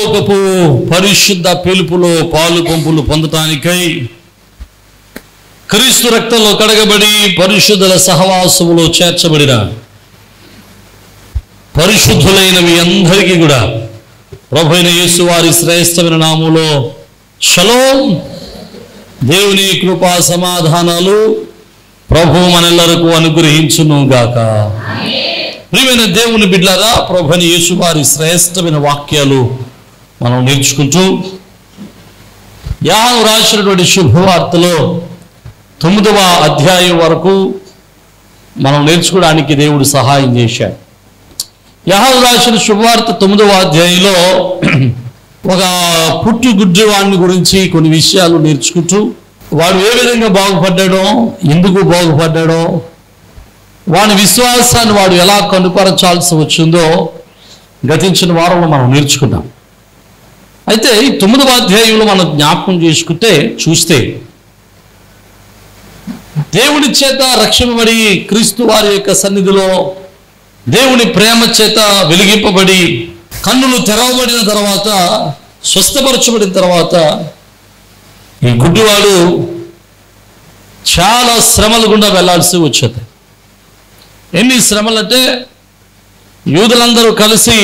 పరలోకపు పరిశుద్ధ పిలుపులో పాలు పంపులు పొందటానికై క్రీస్తు రక్తంలో కడగబడి పరిశుద్ధుల సహవాసములో చేర్చబడిన పరిశుద్ధులైన మీ అందరికీ కూడా ప్రభువైన యేసు వారి శ్రేష్టమైన నామములో షలోమ్. దేవుని కృపా సమాధానాలు ప్రభు మనెల్లరకు అనుగ్రహించును గాక. ప్రియమైన దేవుని బిడ్డలారా, ప్రభువైన యేసు వారి శ్రేష్టమైన వాక్యాలు మనం నేర్చుకుంటూ యోహాను రాసినటువంటి శుభవార్తలో 9వ అధ్యాయం వరకు మనం నేర్చుకోవడానికి దేవుడు సహాయం చేశాడు. యోహాను రాసిన శుభవార్త 9వ అధ్యాయంలో ఒక పుట్టుగుడ్డి వాడిని గురించి కొన్ని విషయాలు నేర్చుకుంటూ వాడు ఏ విధంగా బాగుపడ్డాడో, ఎందుకు బాగుపడ్డాడో, వాని విశ్వాసాన్ని వాడు ఎలా కనుపరచాల్సి వచ్చిందో గతించిన వారంలో మనం నేర్చుకున్నాం. అయితే ఈ 9వ అధ్యాయంలో మనం జ్ఞాపకం చూస్తే దేవుని చేత రక్షింపబడి క్రీస్తు వారి యొక్క సన్నిధిలో దేవుని ప్రేమ చేత వెలిగింపబడి కన్నులు తెరవబడిన తర్వాత, స్వస్థపరచబడిన తర్వాత ఈ గుడ్డివాడు చాలా శ్రమల గుండా వెళ్లాల్సి వచ్చేది. ఎన్ని శ్రమలంటే యూదులందరూ కలిసి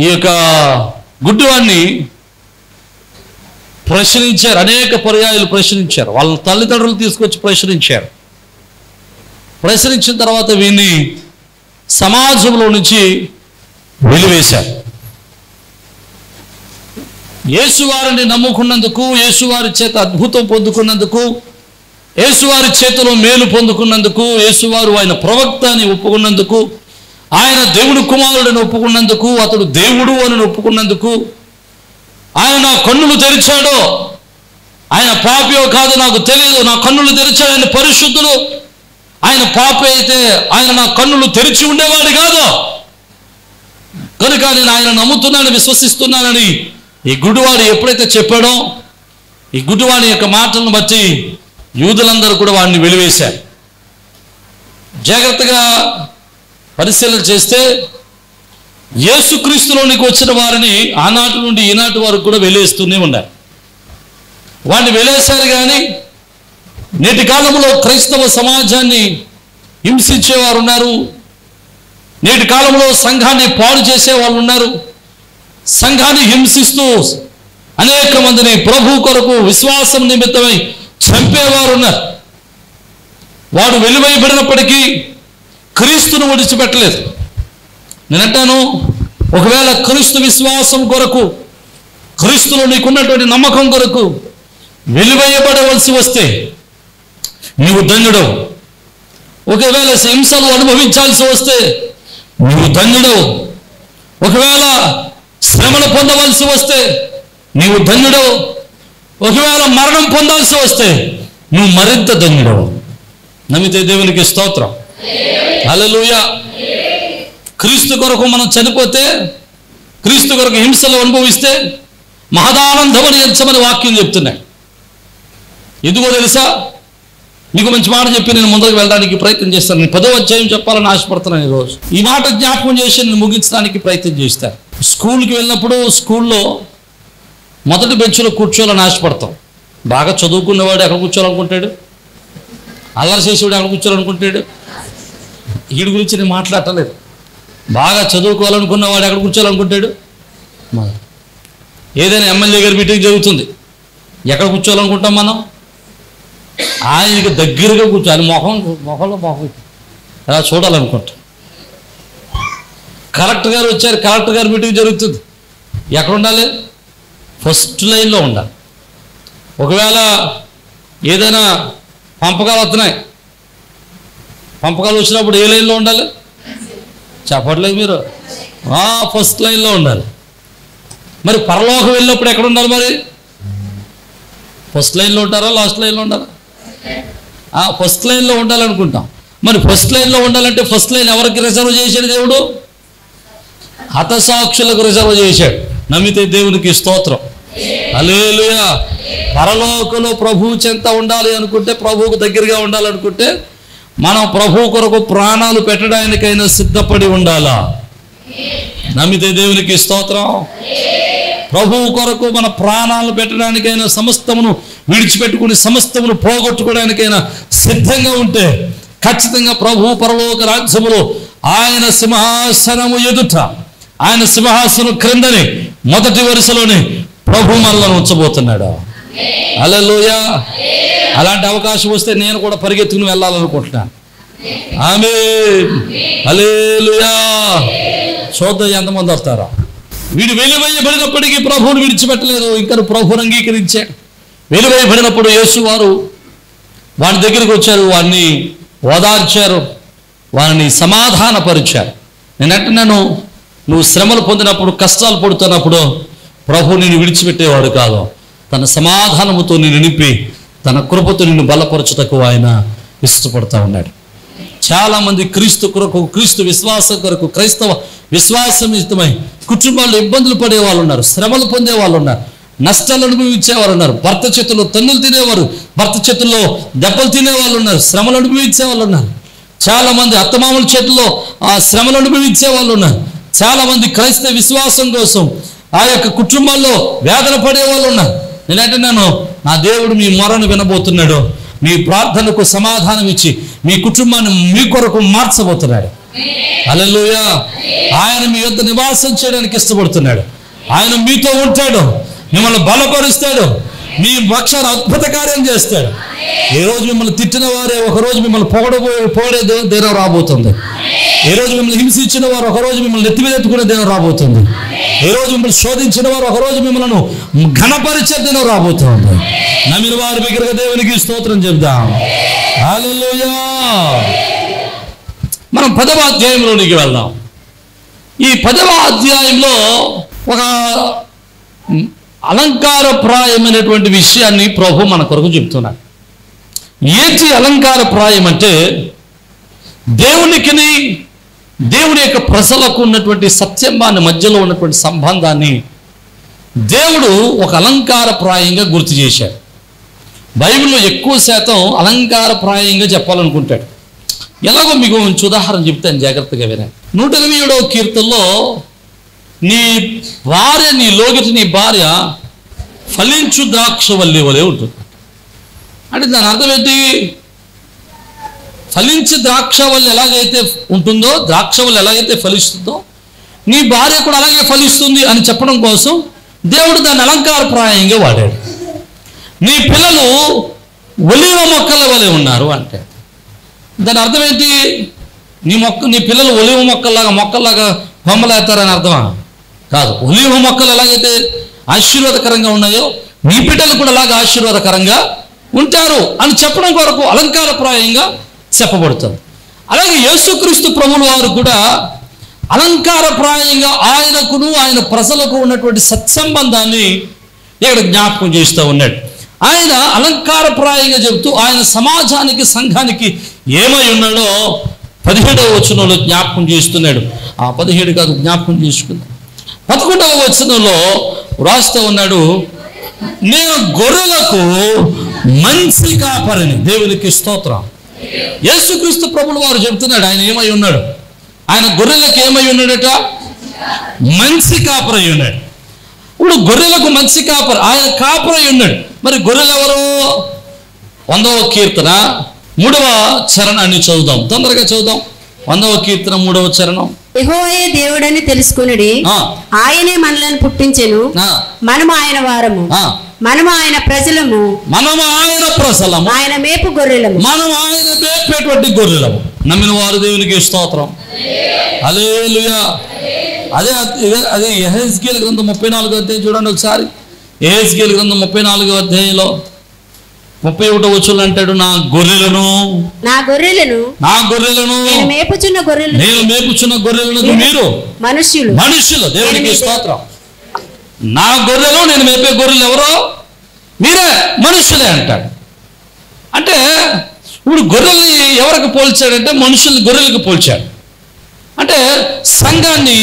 ఈ యొక్క గుడ్డివాడిని ప్రశ్నించారు, అనేక పర్యాయాలు ప్రశ్నించారు. వాళ్ళ తల్లిదండ్రులు తీసుకొచ్చి ప్రశ్నించిన తర్వాత వీడిని సమాజంలో నుంచి వెలివేశారు. యేసువారిని నమ్ముకున్నందుకు, యేసువారి చేత అద్భుతం పొందుకున్నందుకు, యేసువారి చేతిలో మేలు పొందుకున్నందుకు, యేసువారు ఆయన ప్రవక్త అని ఒప్పుకున్నందుకు, ఆయన దేవుని కుమారుడని ఒప్పుకున్నందుకు, అతడు దేవుడు అని ఒప్పుకున్నందుకు, ఆయన నా కన్నులు తెరిచాడో, ఆయన పాపియో కాదు నాకు తెలియదు, నా కన్నులు తెరిచాడు, ఆయన పరిశుద్ధుడు, ఆయన పాపి అయితే ఆయన నా కన్నులు తెరిచి ఉండేవాడు కాదు, కనుక నేను ఆయన నమ్ముతున్నాను, విశ్వసిస్తున్నానని ఈ గుడ్డివాడు ఎప్పుడైతే చెప్పాడో, ఈ గుడ్డివాడి యొక్క మాటలను బట్టి యూదులందరూ కూడా వాడిని వెలివేశారు. జాగ్రత్తగా పరిశీలన చేస్తే యేసుక్రీస్తులోనికి వచ్చిన వారిని ఆనాటి నుండి ఈనాటి వరకు కూడా వెలివేస్తూనే ఉన్నారు. వాడిని వెలివేశారు. కానీ నేటి కాలంలో క్రైస్తవ సమాజాన్ని హింసించేవారు ఉన్నారు, నేటి కాలంలో సంఘాన్ని పాడు చేసే వాళ్ళు ఉన్నారు, సంఘాన్ని హింసిస్తూ అనేక మందిని ప్రభు కొరకు విశ్వాసం నిమిత్తమై చంపేవారు ఉన్నారు. వాడు వెలువైబడినప్పటికీ క్రీస్తును విడిచిపెట్టలేదు. నేనంటాను, ఒకవేళ క్రీస్తు విశ్వాసం కొరకు, క్రీస్తులో నీకున్నటువంటి నమ్మకం కొరకు వెలువయ్యబడవలసి వస్తే నీవు ధన్యుడవు. ఒకవేళ హింసలు అనుభవించాల్సి వస్తే నీవు ధన్యుడవు. ఒకవేళ శ్రమను పొందవలసి వస్తే నీవు ధన్యుడవు. ఒకవేళ మరణం పొందాల్సి వస్తే నువ్వు మరింత ధన్యుడవు. నమ్మితే దేవునికి స్తోత్రం, హల్లెలూయా. క్రీస్తు కొరకు మనం చనిపోతే, క్రీస్తు కొరకు హింసలు అనుభవిస్తే మహదానందమని ఎంచమని వాక్యం చెప్తున్నాయి. ఎందుకో తెలుసా? నీకు మంచి మాట చెప్పి నేను ముందుకు వెళ్ళడానికి ప్రయత్నం చేస్తాను. నేను 10వ అధ్యాయం చెప్పాలని ఆశపడుతున్నాను. ఈరోజు ఈ మాట జ్ఞాపకం చేసి నేను ముగించడానికి ప్రయత్నం చేస్తాను. స్కూల్కి వెళ్ళినప్పుడు స్కూల్లో మొదటి బెంచ్లో కూర్చోవాలని ఆశపడతాం. బాగా చదువుకున్నవాడు ఎక్కడ కూర్చోవాలనుకుంటాడు, అల్లరి చేసేవాడు ఎక్కడ కూర్చోవాలనుకుంటాడు. వీడి గురించి నేను మాట్లాడలేదు. బాగా చదువుకోవాలనుకున్నవాడు ఎక్కడ కూర్చోవాలనుకుంటాడు. ఏదైనా ఎమ్మెల్యే గారి మీటింగ్ జరుగుతుంది, ఎక్కడ కూర్చోవాలనుకుంటాం మనం? ఆయనకి దగ్గరగా కూర్చోాలి, మొహంలో మొహం అలా చూడాలనుకుంటాం. కలెక్టర్ గారు వచ్చారు, కలెక్టర్ గారి మీటింగ్ జరుగుతుంది, ఎక్కడ ఉండాలి? ఫస్ట్ లైన్లో ఉండాలి. ఒకవేళ ఏదైనా పంపకాలు వస్తున్నాయి, పంపకాలు వచ్చినప్పుడు ఏ లైన్లో ఉండాలి? చెప్పట్లేదు మీరు, ఫస్ట్ లైన్లో ఉండాలి. మరి పరలోకం వెళ్ళినప్పుడు ఎక్కడ ఉండాలి? మరి ఫస్ట్ లైన్లో ఉంటారా, లాస్ట్ లైన్లో ఉండాలా? ఫస్ట్ లైన్లో ఉండాలనుకుంటాం. మరి ఫస్ట్ లైన్లో ఉండాలంటే ఫస్ట్ లైన్ ఎవరికి రిజర్వ్ చేశాడు దేవుడు? హతసాక్షులకు రిజర్వ్ చేశాడు. నమ్మితే దేవునికి స్తోత్రం, హల్లెలూయా. పరలోకంలో ప్రభువు చెంత ఉండాలి అనుకుంటే, ప్రభువుకు దగ్గరగా ఉండాలనుకుంటే మనం ప్రభు కొరకు ప్రాణాలు పెట్టడానికైనా సిద్ధపడి ఉండాలా? నమ్మితే దేవునికి స్తోత్రం. ప్రభువు కొరకు మన ప్రాణాలు పెట్టడానికైనా, సమస్తమును విడిచిపెట్టుకుని సమస్తమును పోగొట్టుకోవడానికైనా సిద్ధంగా ఉంటే ఖచ్చితంగా ప్రభువు పరలోక రాజ్యములో ఆయన సింహాసనము ఎదుట, ఆయన సింహాసనం క్రిందని మొదటి వరుసలోనే ప్రభు మనలను ఉంచబోతున్నాడు. హల్లెలూయా. అలాంటి అవకాశం వస్తే నేను కూడా పరిగెత్తుకుని వెళ్ళాలనుకుంటున్నాను. ఆమేన్. హల్లెలూయా. చూద్దాం ఎంతమంది వస్తారో. వీడు వెలివేయబడినప్పటికీ ప్రభువును విడిచిపెట్టలేదు, ఇంకా ప్రభువును అంగీకరించాడు. వెలివేయబడినప్పుడు యేసు వారు వాని దగ్గరికి వచ్చారు, వాడిని ఓదార్చారు, వారిని సమాధానపరిచారు. నేను అంటున్నాను, నువ్వు శ్రమలు పొందినప్పుడు, కష్టాలు పడుతున్నప్పుడు ప్రభు నిన్ను విడిచిపెట్టేవాడు కాదు. తన సమాధానముతో నిన్ను నింపి తన కృపతో నిన్ను బలపరచుటకు ఆయన ఇష్టపడుతూ ఉన్నాడు. చాలామంది క్రీస్తు కొరకు, క్రీస్తు విశ్వాసం కొరకు, క్రైస్తవ విశ్వాసం ఇష్టమై కుటుంబాల్లో ఇబ్బందులు పడే వాళ్ళు ఉన్నారు, శ్రమలు పొందే వాళ్ళు ఉన్నారు, నష్టాలు అనుభవించేవారు ఉన్నారు, భర్త చేతుల్లో తన్నులు తినేవారు, భర్త చేతుల్లో దెబ్బలు తినేవాళ్ళు ఉన్నారు, శ్రమలు అనుభవించే వాళ్ళు ఉన్నారు. చాలామంది అత్తమామల చేతుల్లో ఆ శ్రమలు అనుభవించే వాళ్ళు ఉన్నారు. చాలామంది క్రైస్తవ విశ్వాసం కోసం ఆ యొక్క కుటుంబాల్లో వేదన పడే వాళ్ళు ఉన్నారు. నేనంటున్నాను, నా దేవుడు మీ మొరను వినబోతున్నాడు, మీ ప్రార్థనకు సమాధానం ఇచ్చి మీ కుటుంబాన్ని మీ కొరకు మార్చబోతున్నాడు. హల్లెలూయా. ఆయన మీ యొద్ద నివాసం చేయడానికి ఇష్టపడుతున్నాడు. ఆయన మీతో ఉంటాడు, మిమ్మల్ని బలపరుస్తాడు, మీ పక్షాన అద్భుత కార్యం చేస్తాడు. ఏ రోజు మిమ్మల్ని తిట్టిన వారే ఒకరోజు మిమ్మల్ని పొగడే దినం రాబోతుంది. ఏ రోజు మిమ్మల్ని హింసించిన వారు ఒకరోజు మిమ్మల్ని నెత్తిమీదెత్తుకునే దినం రాబోతుంది. ఏ రోజు మిమ్మల్ని శోధించిన వారు ఒకరోజు మిమ్మల్ని ఘనపరిచే దినం రాబోతుంది. నమ్మిన వారి దగ్గరగా దేవునికి స్తోత్రం చెప్దాం. హల్లెలూయా. మనం 10వ అధ్యాయంలోనికి వెళ్దాం. ఈ 10వ అధ్యాయంలో ఒక అలంకారప్రాయమైనటువంటి విషయాన్ని ప్రభు మన కొరకు చెప్తున్నాడు. ఏంటి అలంకారప్రాయం అంటే, దేవునికిని దేవుని యొక్క ప్రజలకు ఉన్నటువంటి సత్యంబాన్ని మధ్యలో ఉన్నటువంటి సంబంధాన్ని దేవుడు ఒక అలంకారప్రాయంగా గుర్తు చేశాడు. బైబిల్లో ఎక్కువ శాతం అలంకారప్రాయంగా చెప్పాలనుకుంటాడు. ఎలాగో మీకు మంచి ఉదాహరణ చెప్తాను, జాగ్రత్తగా వినండి. 187వ కీర్తనలో నీ భార్య, నీ లోగిటి నీ భార్య ఫలించు ద్రాక్షవల్లి వలె ఉంటుంది. అంటే దాని అర్థం ఏంటి? ఫలించి ద్రాక్షవల్లి ఎలాగైతే ఉంటుందో, ద్రాక్షవల్లి ఎలాగైతే ఫలిస్తుందో, నీ భార్య కూడా అలాగే ఫలిస్తుంది అని చెప్పడం కోసం దేవుడు దాన్ని అలంకారప్రాయంగా వాడాడు. నీ పిల్లలు ఒలీవ మొక్కల వలె ఉన్నారు అంటే దాని అర్థం ఏంటి? నీ పిల్లలు ఒలీవ మొక్కల్లాగా కొమ్మలేస్తారని అర్థమా? కాదు. ఒలీవ మొక్కలు ఎలాగైతే ఆశీర్వాదకరంగా ఉన్నాయో నీ బిడ్డలు కూడా అలాగే ఆశీర్వాదకరంగా ఉంటారు అని చెప్పడం కొరకు అలంకారప్రాయంగా చెప్పబడుతుంది. అలాగే యేసుక్రీస్తు ప్రభువుల వారు కూడా అలంకారప్రాయంగా ఆయనకును ఆయన ప్రజలకు ఉన్నటువంటి సత్సంబంధాన్ని ఇక్కడ జ్ఞాపకం చేస్తూ ఉన్నాడు. ఆయన అలంకారప్రాయంగా చెబుతూ ఆయన సమాజానికి, సంఘానికి ఏమై ఉన్నాడో 17వ వచనంలో జ్ఞాపకం చేస్తున్నాడు. 17 కాదు, జ్ఞాపకం చేసుకున్నాడు. 11వ వచనంలో వ్రాస్తూ ఉన్నాడు, నేను గొర్రెలకు మంచి కాపరిని. దేవునికి స్తోత్రం. యేసుక్రీస్తు ప్రభువుల వారు చెబుతున్నాడు ఆయన ఏమై ఉన్నాడు. ఆయన గొర్రెలకు ఏమై ఉన్నాడట? మంచి కాపరై ఉన్నాడు. ఇప్పుడు గొర్రెలకు మంచి కాపరి, ఆయన కాపరై ఉన్నాడు. మరి గొర్రెలు ఎవరు? 100వ కీర్తన 3వ చరణాన్ని చదువుదాం, తొందరగా చదువుదాం. 100వ కీర్తన 3వ చరణం. యెహోవాయే దేవుడని తెలుసుకొనుడి, ఆయనే మనలను పుట్టించెను, మనము ఆయన వారము, మనము ఆయన ప్రజలము, మనము ఆయన ప్రజలము, ఆయన మేపు గొర్రెలము, మనం ఆయన మేపేటువంటి గొర్రెలము. నమ్మిన వారు దేవునికి స్తోత్రం. హల్లెలూయా. అదే యెహెజ్కేలు గ్రంథం 34వ అధ్యాయం చూడండి ఒకసారి. యెహెజ్కేలు గ్రంథం 34వ అధ్యాయంలో 31వ వచనం అంటాడు, నా గొర్రెలను నేను మేపుచున్న గొర్రెలను మీరు మనుషులు. దేవునికి స్తోత్రం. నా గొర్రెలు, నేను మేపే గొర్రెలు ఎవరో? మీరే, మనుషులే అంటాడు. అంటే ఇప్పుడు గొర్రెల్ని ఎవరికి పోల్చాడంటే మనుషుల్ని గొర్రెలకు పోల్చాడు. అంటే సంఘాన్ని,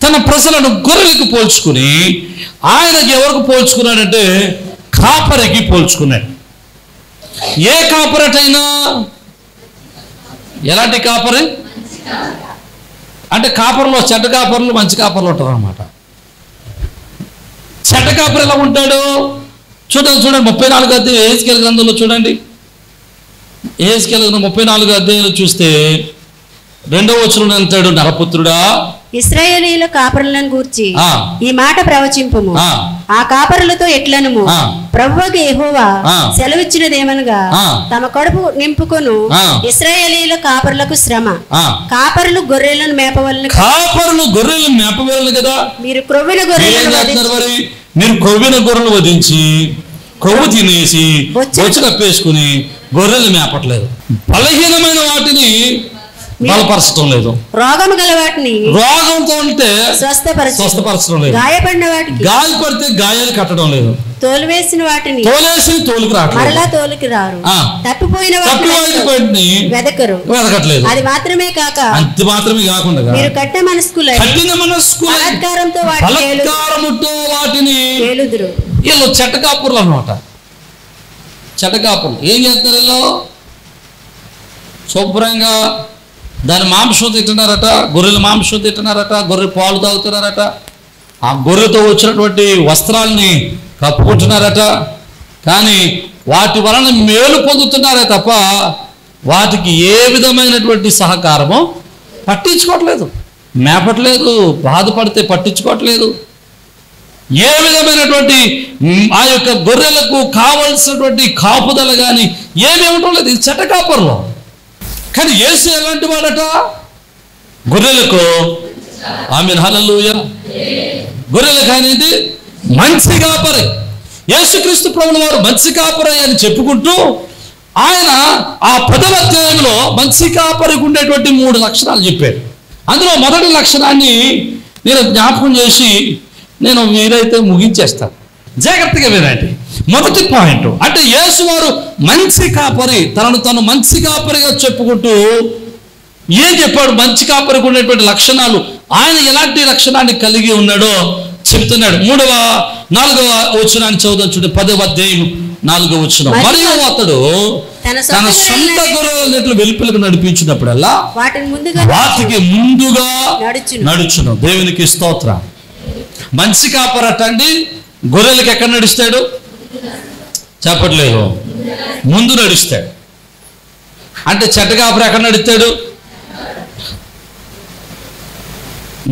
తన ప్రజలను గొర్రెలకు పోల్చుకుని ఆయనకి ఎవరికి పోల్చుకున్నాడంటే కాపరికి పోల్చుకున్నాడు. ఏ కాపరటైనా ఎలాంటి కాపరి? అంటే కాపర్లో చెడ్డ కాపర్లు మంచి కాపర్లు ఉంటారు అన్నమాట. చెడ్డ కాపర్ ఎలా ఉంటాడు చూడండి 34 అధ్యాయం యెహెజ్కేలు గ్రంథంలో చూడండి. యెహెజ్కేలు గ్రంథం 34 అధ్యాయంలో చూస్తే 2వ వచనంలో అంటాడు, నరపుత్రుడా ఇశ్రాయేలీయుల కాపరులను గూర్చి ఈ మాట ప్రవచింపుము. ఆ కాపరులతో ఎట్లనుము, ప్రభువుకు యెహోవా సెలవిచ్చినదేమనగా, తమ కడుపు నింపుకొను ఇశ్రాయేలీయుల కాపరులకు శ్రమ. కాపరులు గొర్రెలను మేపవలను కదా. మీరు క్రొవ్విన గొర్రెలు వధించి కొవ్వు తినేసి బొచ్చు కప్పేసుకుని గొర్రెలు మేపట్లేదు. బలహీనమైన వాటిని బలపరచడం లేదు. రోగము గల వాటిని రోగంతో ఉంటే స్వస్థపరచడం లేదు. గాయపడిన వాటికి గాయపడితే గాయాలు కట్టడం లేదు. తోలు వేసిన వాటిని తోలుకు రావట్లేదు. మరలా తోలుకి రారు. తప్పిపోయిన వాటిని వెదకట్లేదు. అది మాత్రమే కాకుండా మీరు కట్టిన మనస్కులై బలాత్కారంతో వాటిని ఏలుదురు. వీళ్ళు చెట్టకాపురులు అన్నమాట. చెట్టకాపురులు ఏం చేస్తారు? వీళ్ళు శుభ్రంగా దాని మాంసం తింటున్నారట, గొర్రెల మాంసం తింటున్నారట, గొర్రె పాలు తాగుతున్నారట, ఆ గొర్రెతో వచ్చినటువంటి వస్త్రాలని కప్పుకుంటున్నారట. కానీ వాటి వలన మేలు పొందుతున్నారే తప్ప వాటికి ఏ విధమైనటువంటి సహకారము పట్టించుకోవట్లేదు, మేపట్లేదు, బాధపడితే పట్టించుకోవట్లేదు. ఏ విధమైనటువంటి ఆ యొక్క గొర్రెలకు కావలసినటువంటి కాపుదల కానీ ఏమి ఇవ్వటం లేదు. ఇది చెట్టకాపర్లో. కానీ యేసు ఎలాంటి వాడట? గొర్రెలకు ఆమేన్ హల్లెలూయా. గొర్రెలకు అనేది మంచి కాపరి. యేసుక్రీస్తు ప్రభువుల వారు మంచి కాపరి అని చెప్పుకుంటూ ఆయన ఆ 10వ అధ్యాయంలో మంచి కాపరికి ఉండేటువంటి 3 లక్షణాలు చెప్పాడు. అందులో మొదటి లక్షణాన్ని నేను జ్ఞాపకం చేసి నేను మీరైతే ముగించేస్తాను, జాగ్రత్తగా వినండి. మొదటి పాయింట్ అంటే యేసు వారు మంచి కాపరి, తను మంచి కాపరిగా చెప్పుకుంటూ ఏం చెప్పాడు? మంచి కాపరికి ఉండేటువంటి లక్షణాలు, ఆయన ఎలాంటి లక్షణాన్ని కలిగి ఉన్నాడో చెప్తున్నాడు. 4వ వచనాన్ని చదువుదాం చూడండి. 10వ అధ్యాయం 4వ వచనం. మరియు అతడు తన సొంత గొర్రెలను వెలుపలకు నడిపించినప్పుడల్లా వాటికి ముందుగా నడుచును. దేవునికి స్తోత్రం. మంచి కాపరటండి గొర్రెలకు ఎక్కడ నడుస్తాడు? చెప్పట్లేదు, ముందు నడుస్తాడు. అంటే చెడ్డ కాపరి ఎక్కడ నడుస్తాడు?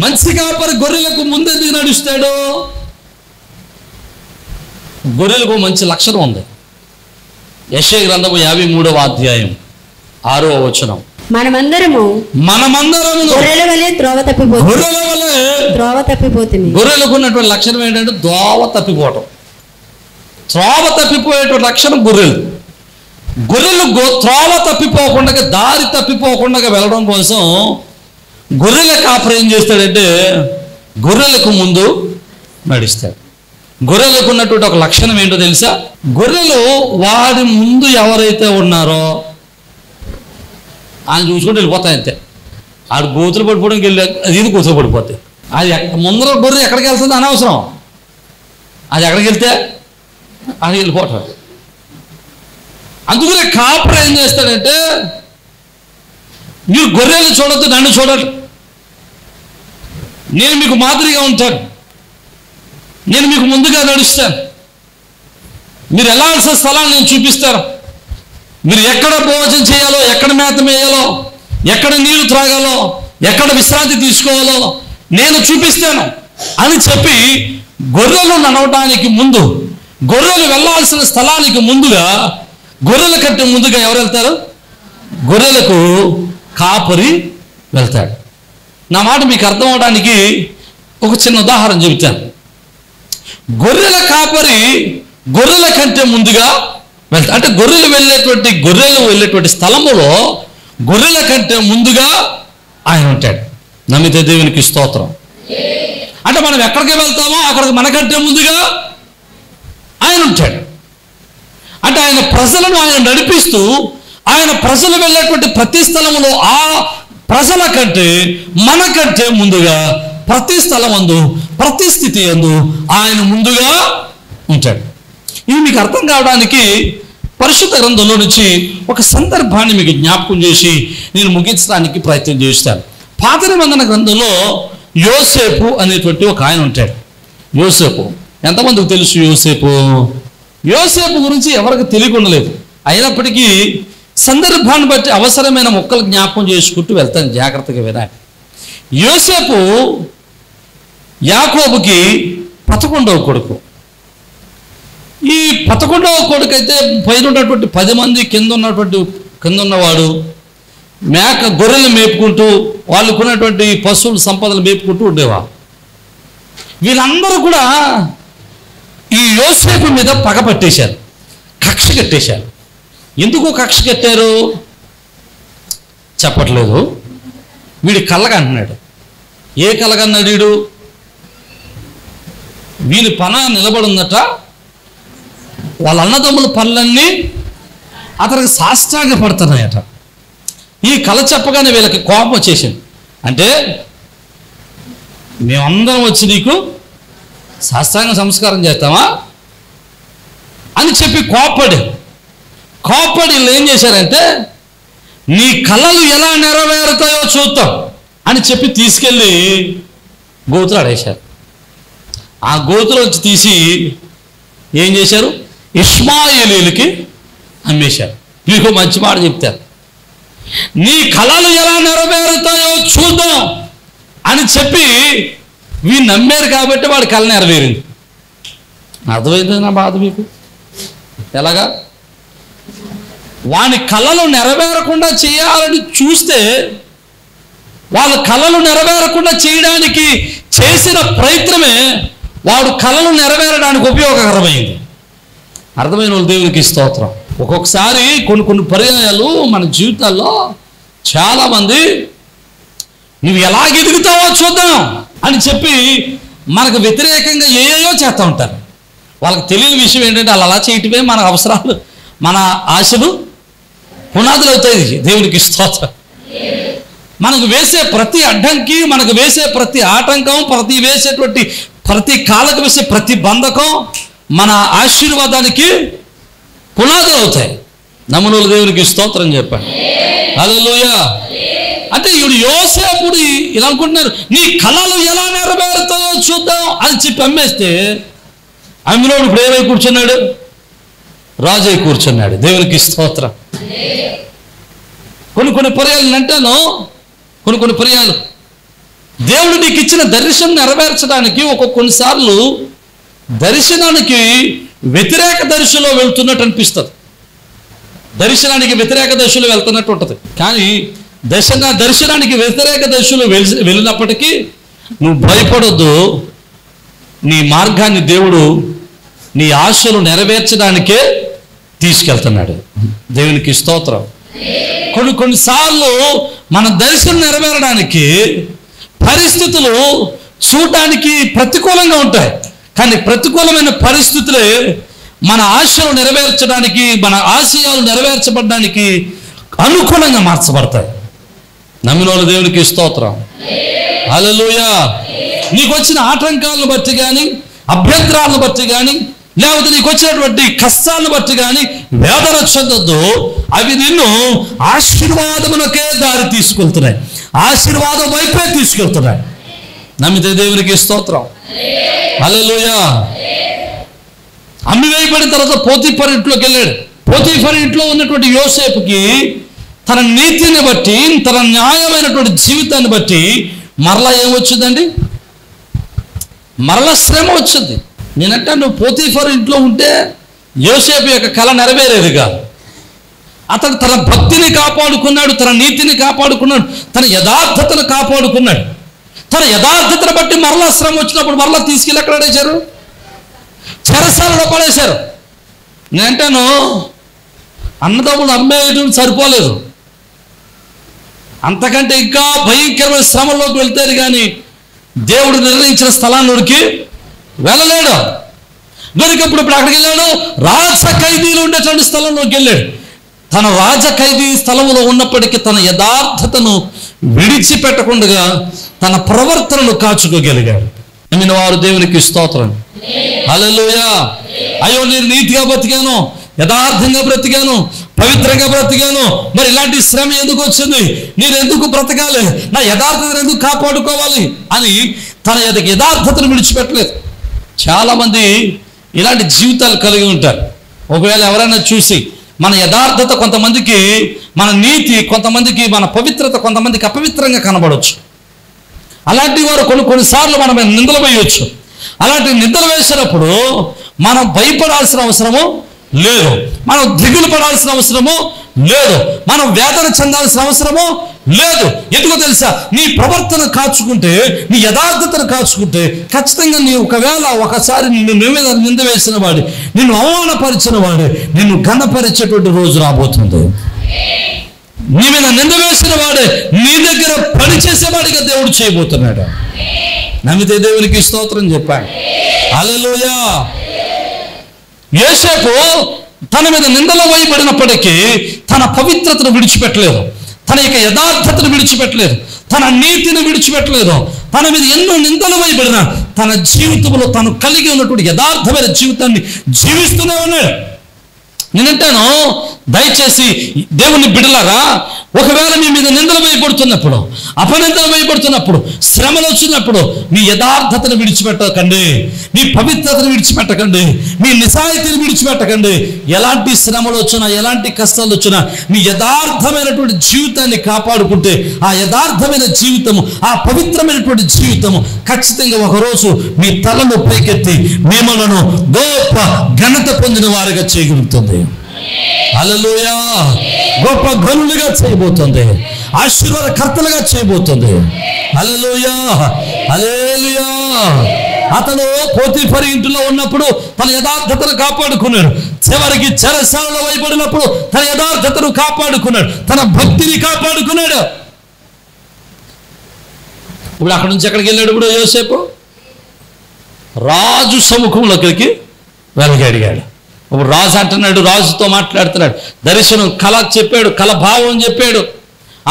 మంచి కాపరి గొర్రెలకు ముందెందుకు నడుస్తాడు? గొర్రెలకు మంచి లక్షణం ఉంది. యెషయా గ్రంథము 53వ అధ్యాయం 6వ వచనం. మనమందరము గొర్రెల వలె త్రోవ తప్పిపోతుంది. గొర్రెలకు ఉన్నటువంటి లక్షణం ఏంటంటే త్రోవ తప్పిపోవటం. త్రోవ తప్పిపోయేటువంటి లక్షణం గొర్రెలు త్రోవ తప్పిపోకుండా, దారి తప్పిపోకుండా వెళ్ళడం కోసం గొర్రెల కాపరి ఏం చేస్తాడంటే గొర్రెలకు ముందు నడుస్తాడు. గొర్రెలకు ఉన్నటువంటి ఒక లక్షణం ఏంటో తెలుసా? గొర్రెలు వాడి ముందు ఎవరైతే ఉన్నారో ఆయన చూసుకుంటూ వెళ్ళిపోతాయి అంతే. ఆడు గోతులు పడిపోవడానికి వెళ్ళి ఇది గోతులు పడిపోతాయి. అది ముందర గొర్రె ఎక్కడికి వెళ్తుంది అనవసరం, అది ఎక్కడికి వెళ్తే అది వెళ్ళిపోతాడు. అందుకనే కాపరి ఏం చేస్తాడంటే మీరు గొర్రెలు చూడద్దు, నన్ను చూడండి, నేను మీకు మాదిరిగా ఉంటాను, నేను మీకు ముందుగా నడుస్తాను, మీరు వెళ్ళాల్సిన స్థలాన్ని నేను చూపిస్తాను, మీరు ఎక్కడ భోజనం చేయాలో, ఎక్కడ మేత వేయాలో, ఎక్కడ నీళ్లు త్రాగాలో, ఎక్కడ విశ్రాంతి తీసుకోవాలో నేను చూపిస్తాను అని చెప్పి గొర్రెలు నడవడానికి ముందు, గొర్రెలు వెళ్ళాల్సిన స్థలానికి ముందుగా, గొర్రెల కంటే ముందుగా ఎవరు వెళ్తారు? గొర్రెలకు కాపరి వెళ్తాడు. నా మాట మీకు అర్థం అవడానికి ఒక చిన్న ఉదాహరణ చెబుతాను. గొర్రెల కాపరి గొర్రెల కంటే ముందుగా వెళ్తాడు. అంటే గొర్రెలు వెళ్ళేటువంటి స్థలములో గొర్రెల కంటే ముందుగా ఆయన ఉంటాడు. నమ్మితే దేవునికి స్తోత్రం. అంటే మనం ఎక్కడికి వెళ్తామో అక్కడికి మనకంటే ముందుగా ఆయన ఉంటాడు. అంటే ఆయన ప్రజలను ఆయన నడిపిస్తూ, ఆయన ప్రజలు వెళ్ళేటువంటి ప్రతి స్థలములో ఆ ప్రజల కంటే మనకంటే ముందుగా ప్రతి స్థలం అందు, ప్రతి స్థితి అందు ఆయన ముందుగా ఉంటాడు. ఇది మీకు అర్థం కావడానికి పరిశుద్ధ గ్రంథంలో నుంచి ఒక సందర్భాన్ని మీకు జ్ఞాపకం చేసి నేను ముగించడానికి ప్రయత్నం చేస్తాను. పాత నిబంధన గ్రంథంలో యోసేపు అనేటువంటి ఒక ఆయన ఉంటాడు. యోసేపు ఎంతమందికి తెలుసు? యోసేపు గురించి ఎవరికి తెలియకుండలేదు. అయినప్పటికీ సందర్భాన్ని బట్టి అవసరమైన మొక్కలు జ్ఞాపకం చేసుకుంటూ వెళ్తాను, జాగ్రత్తగా వినాలి. యోసేపు యాకోబుకి 11వ కొడుకు. ఈ 11వ కొడుకు అయితే పైన ఉన్నటువంటి 10 మంది కింద ఉన్నవాడు గొర్రెలు మేపుకుంటూ వాళ్ళకున్నటువంటి పశువుల సంపదలు మేపుకుంటూ ఉండేవాడు. వీళ్ళందరూ కూడా ఈ యోసేపు మీద పగ పట్టేశారు, కక్ష కట్టేశారు. ఎందుకు కక్ష కట్టారు చెప్పట్లేదు. వీడి కళ్ళగా అంటున్నాడు. ఏ కలగన్నాడు వీడు? వీని పన నిలబడుందట, వాళ్ళ అన్నదమ్ముల పనులన్నీ అతనికి సాష్టాంగ పడుతున్నాయట. ఈ కళ చెప్పగానే వీళ్ళకి కోపం వచ్చేసింది. అంటే మేమందరం వచ్చి నీకు సాష్టాంగ సంస్కారం చేస్తామా అని చెప్పి కోప్పడి వీళ్ళు ఏం చేశారంటే, నీ కళలు ఎలా నెరవేరుతాయో చూద్దాం అని చెప్పి తీసుకెళ్ళి గోతులు ఆడేశారు. ఆ గోతులు వచ్చి తీసి ఏం చేశారు? ఇష్మాయేలీలకి అమ్మేశారు. మీకు మంచి మాట చెప్తారు, నీ కళలు ఎలా నెరవేరుతాయో చూద్దాం అని చెప్పి వీళ్ళు నమ్మారు కాబట్టి వాడి కళ నెరవేరింది. అర్థమైంది నా బాధ మీకు? ఎలాగా? వాని కళలు నెరవేరకుండా చేయాలని చూస్తే వాళ్ళ కళలు నెరవేరకుండా చేయడానికి చేసిన ప్రయత్నమే వాడు కళలు నెరవేరడానికి ఉపయోగకరమైంది. అర్థమైన వాళ్ళు దేవునికి స్తోత్రం. ఒక్కొక్కసారి కొన్ని పర్యాయాలు మన జీవితాల్లో చాలామంది నువ్వు ఎలా ఎదుగుతావో చూద్దాం అని చెప్పి మనకు వ్యతిరేకంగా ఏయో చేస్తూ ఉంటారు. వాళ్ళకి తెలియని విషయం ఏంటంటే వాళ్ళు అలా చేయటమే మన అవసరాలు, మన ఆశలు పునాదులు అవుతాయి. దేవునికి స్తోత్రం. మనకు వేసే ప్రతి అడ్డంకి, మనకు వేసే ప్రతి ఆటంకం, వేసేటువంటి ప్రతి కాలకు వేసే ప్రతి బంధకం మన ఆశీర్వాదానికి పునాదులు అవుతాయి. నమ్మునోలు దేవునికి స్తోత్రం చెప్పండి. హల్లెలూయా. అంటే ఇప్పుడు యోసేపుడు ఇలా అనుకుంటున్నారు, నీ కళలు ఎలా నెరవేరుతాయో చూద్దాం అని చెప్పి అమ్మేస్తే అమ్మినోడు ఇప్పుడు ఏమై కూర్చున్నాడు? రాజై కూర్చున్నాడు. దేవునికి స్తోత్రం. కొన్ని పర్యాలు అంటాను, కొన్ని పర్యాలు దేవుడు నీకు ఇచ్చిన దర్శనం నెరవేర్చడానికి కొన్నిసార్లు దర్శనానికి వ్యతిరేక దశలో వెళ్తున్నట్టు అనిపిస్తుంది. దర్శనానికి వ్యతిరేక దశలో వెళ్తున్నట్టు ఉంటుంది. కానీ దర్శనానికి వ్యతిరేక దశలో వెళ్ళినప్పటికీ నువ్వు భయపడొద్దు. నీ మార్గాన్ని దేవుడు నీ ఆశలు నెరవేర్చడానికే తీసుకెళ్తున్నాడు. దేవునికి స్తోత్రం. కొన్నిసార్లు మన దర్శనం నెరవేరడానికి పరిస్థితులు చూడడానికి ప్రతికూలంగా ఉంటాయి. కానీ ప్రతికూలమైన పరిస్థితులే మన ఆశలు నెరవేర్చడానికి, మన ఆశయాలు నెరవేర్చబడడానికి అనుకూలంగా మార్చబడతాయి. నమ్మినోళ్ళు దేవునికి స్తోత్రం. హల్లెలూయా. నీకు వచ్చిన ఆటంకాలను బట్టి కానీ, అభ్యంతరాలను బట్టి కానీ, లేకపోతే నీకు వచ్చినటువంటి కష్టాలను బట్టి కానీ వేదన చెందొద్దు. అవి నిన్ను ఆశీర్వాదమునకే దారి తీసుకెళ్తున్నాయి, ఆశీర్వాదం వైపే తీసుకెళ్తున్నాయి. నమ్మితే దేవునికి స్తోత్రం. హల్లెలూయా. అమ్మి వేయబడిన తర్వాత పోతీఫర్ ఇంట్లోకి వెళ్ళాడు. పోతీఫర్ ఇంట్లో ఉన్నటువంటి యోసేపుకి తన నీతిని బట్టి, తన న్యాయమైనటువంటి జీవితాన్ని బట్టి మరలా ఏమొచ్చిందండి? మరలా శ్రమ వచ్చింది. నేనంటే నువ్వు పోతీఫర్ ఇంట్లో ఉంటే యోసేపు యొక్క కళ నెరవేరేది కాదు. అతను తన భక్తిని కాపాడుకున్నాడు, తన నీతిని కాపాడుకున్నాడు, తన యథార్థతను కాపాడుకున్నాడు. తన యథార్థతను బట్టి మరలా శ్రమ వచ్చినప్పుడు మరలా తీసుకెళ్ళి ఎక్కడ పడేశారు? చెరసాలలో పడేశారు. నేనంటాను అన్నదమ్ముడు అమ్మేయడం సరిపోలేదు, అంతకంటే ఇంకా భయంకరమైన శ్రమలోకి వెళ్తారు. కానీ దేవుడు నిర్ణయించిన స్థలానికి వెళ్ళలేడు. దొరికినప్పుడు ఇప్పుడు అక్కడికి వెళ్ళాడు, రాజ ఖైదీలు ఉండేటువంటి స్థలంలోకి వెళ్ళాడు. తన రాజ ఖైదీ స్థలంలో ఉన్నప్పటికీ తన యథార్థతను విడిచిపెట్టకుండా తన ప్రవర్తనను కాచుకోగలిగాడు. నమ్మిన వారు దేవునికి స్తోత్రం. హల్లెలూయా. అయ్యో నేను నీతిగా బతికాను, యథార్థంగా బ్రతికాను, పవిత్రంగా బ్రతికాను, మరి ఇలాంటి శ్రమ ఎందుకు వచ్చింది, నేను ఎందుకు బ్రతకాలి, నా యథార్థతను ఎందుకు కాపాడుకోవాలి అని తన యథార్థతను విడిచిపెట్టలేదు. చాలామంది ఇలాంటి జీవితాలు కలిగి ఉంటారు. ఒకవేళ ఎవరైనా చూసి మన యథార్థత కొంతమందికి, మన నీతి కొంతమందికి, మన పవిత్రత కొంతమందికి అపవిత్రంగా కనబడవచ్చు. అలాంటి వారు కొన్నిసార్లు మనం నిందలు వేయవచ్చు. అలాంటి నిందలు వేసినప్పుడు మనం భయపడాల్సిన అవసరము లేదు, మనం దిగులు పడాల్సిన అవసరము లేదు, మనం వేదన చెందాల్సిన అవసరము లేదు. ఎందుకో తెలుసా, నీ ప్రవర్తన కాచుకుంటే, నీ యథార్థతను కాచుకుంటే ఖచ్చితంగా నీ ఒకసారి నింద వేసిన వాడి, నిన్ను అవమానపరిచిన వాడి నిన్ను ఘనపరిచేటువంటి రోజు రాబోతుంది. నీ మీద నింద వేసిన వాడే నీ దగ్గర పనిచేసేవాడిగా దేవుడు చేయబోతున్నాడు. నమ్మితే దేవునికి స్తోత్రం చెప్పాడు. హల్లెలూయా. యోసేపు తన మీద నిందలు వేయబడినప్పటికీ తన పవిత్రతను విడిచిపెట్టలేదు, తన యొక్క యథార్థతను విడిచిపెట్టలేదు, తన నీతిని విడిచిపెట్టలేదు. తన మీద ఎన్నో నిందలు వేయబడిన తన జీవితంలో తను కలిగి ఉన్నటువంటి యథార్థమైన జీవితాన్ని జీవిస్తూనే ఉన్నాడు. నేనంటాను, దయచేసి దేవుని బిడ్డలారా, ఒకవేళ మీ మీద నిందలు వేయబడుతున్నప్పుడు, అపనిందలు వేయబడుతున్నప్పుడు, శ్రమలు వచ్చినప్పుడు మీ యథార్థతను విడిచిపెట్టకండి, మీ పవిత్రతను విడిచిపెట్టకండి, మీ నిజాయితీని విడిచిపెట్టకండి. ఎలాంటి శ్రమలు వచ్చినా, ఎలాంటి కష్టాలు వచ్చినా మీ యథార్థమైనటువంటి జీవితాన్ని కాపాడుకుంటే ఆ యథార్థమైన జీవితము, ఆ పవిత్రమైనటువంటి జీవితము ఖచ్చితంగా ఒకరోజు మీ తలను పైకెత్తి మిమ్మలను గొప్ప ఘనత పొందిన వారిగా చేయగలుగుతుంది. హల్లెలూయా. గొప్ప గనులుగా చేయబోతుంది, ఆశీర్వాదకర్తలుగా చేయబోతుంది. హల్లెలూయా, హల్లెలూయా. అతను పోతీఫరు ఇంటిలో ఉన్నప్పుడు తన యథార్థతను కాపాడుకున్నాడు. చివరికి చెరసాలలో వైపడినప్పుడు తన యథార్థతను కాపాడుకున్నాడు, తన భక్తిని కాపాడుకున్నాడు. ఇప్పుడు అక్కడి నుంచి ఎక్కడికి వెళ్ళాడు? ఇప్పుడు యోసేపు రాజు సముఖంలోకి వెలగడిగాడు. ఇప్పుడు రాజు అంటున్నాడు, రాజుతో మాట్లాడుతున్నాడు, దర్శనం కళ చెప్పాడు, కళ భావం చెప్పాడు.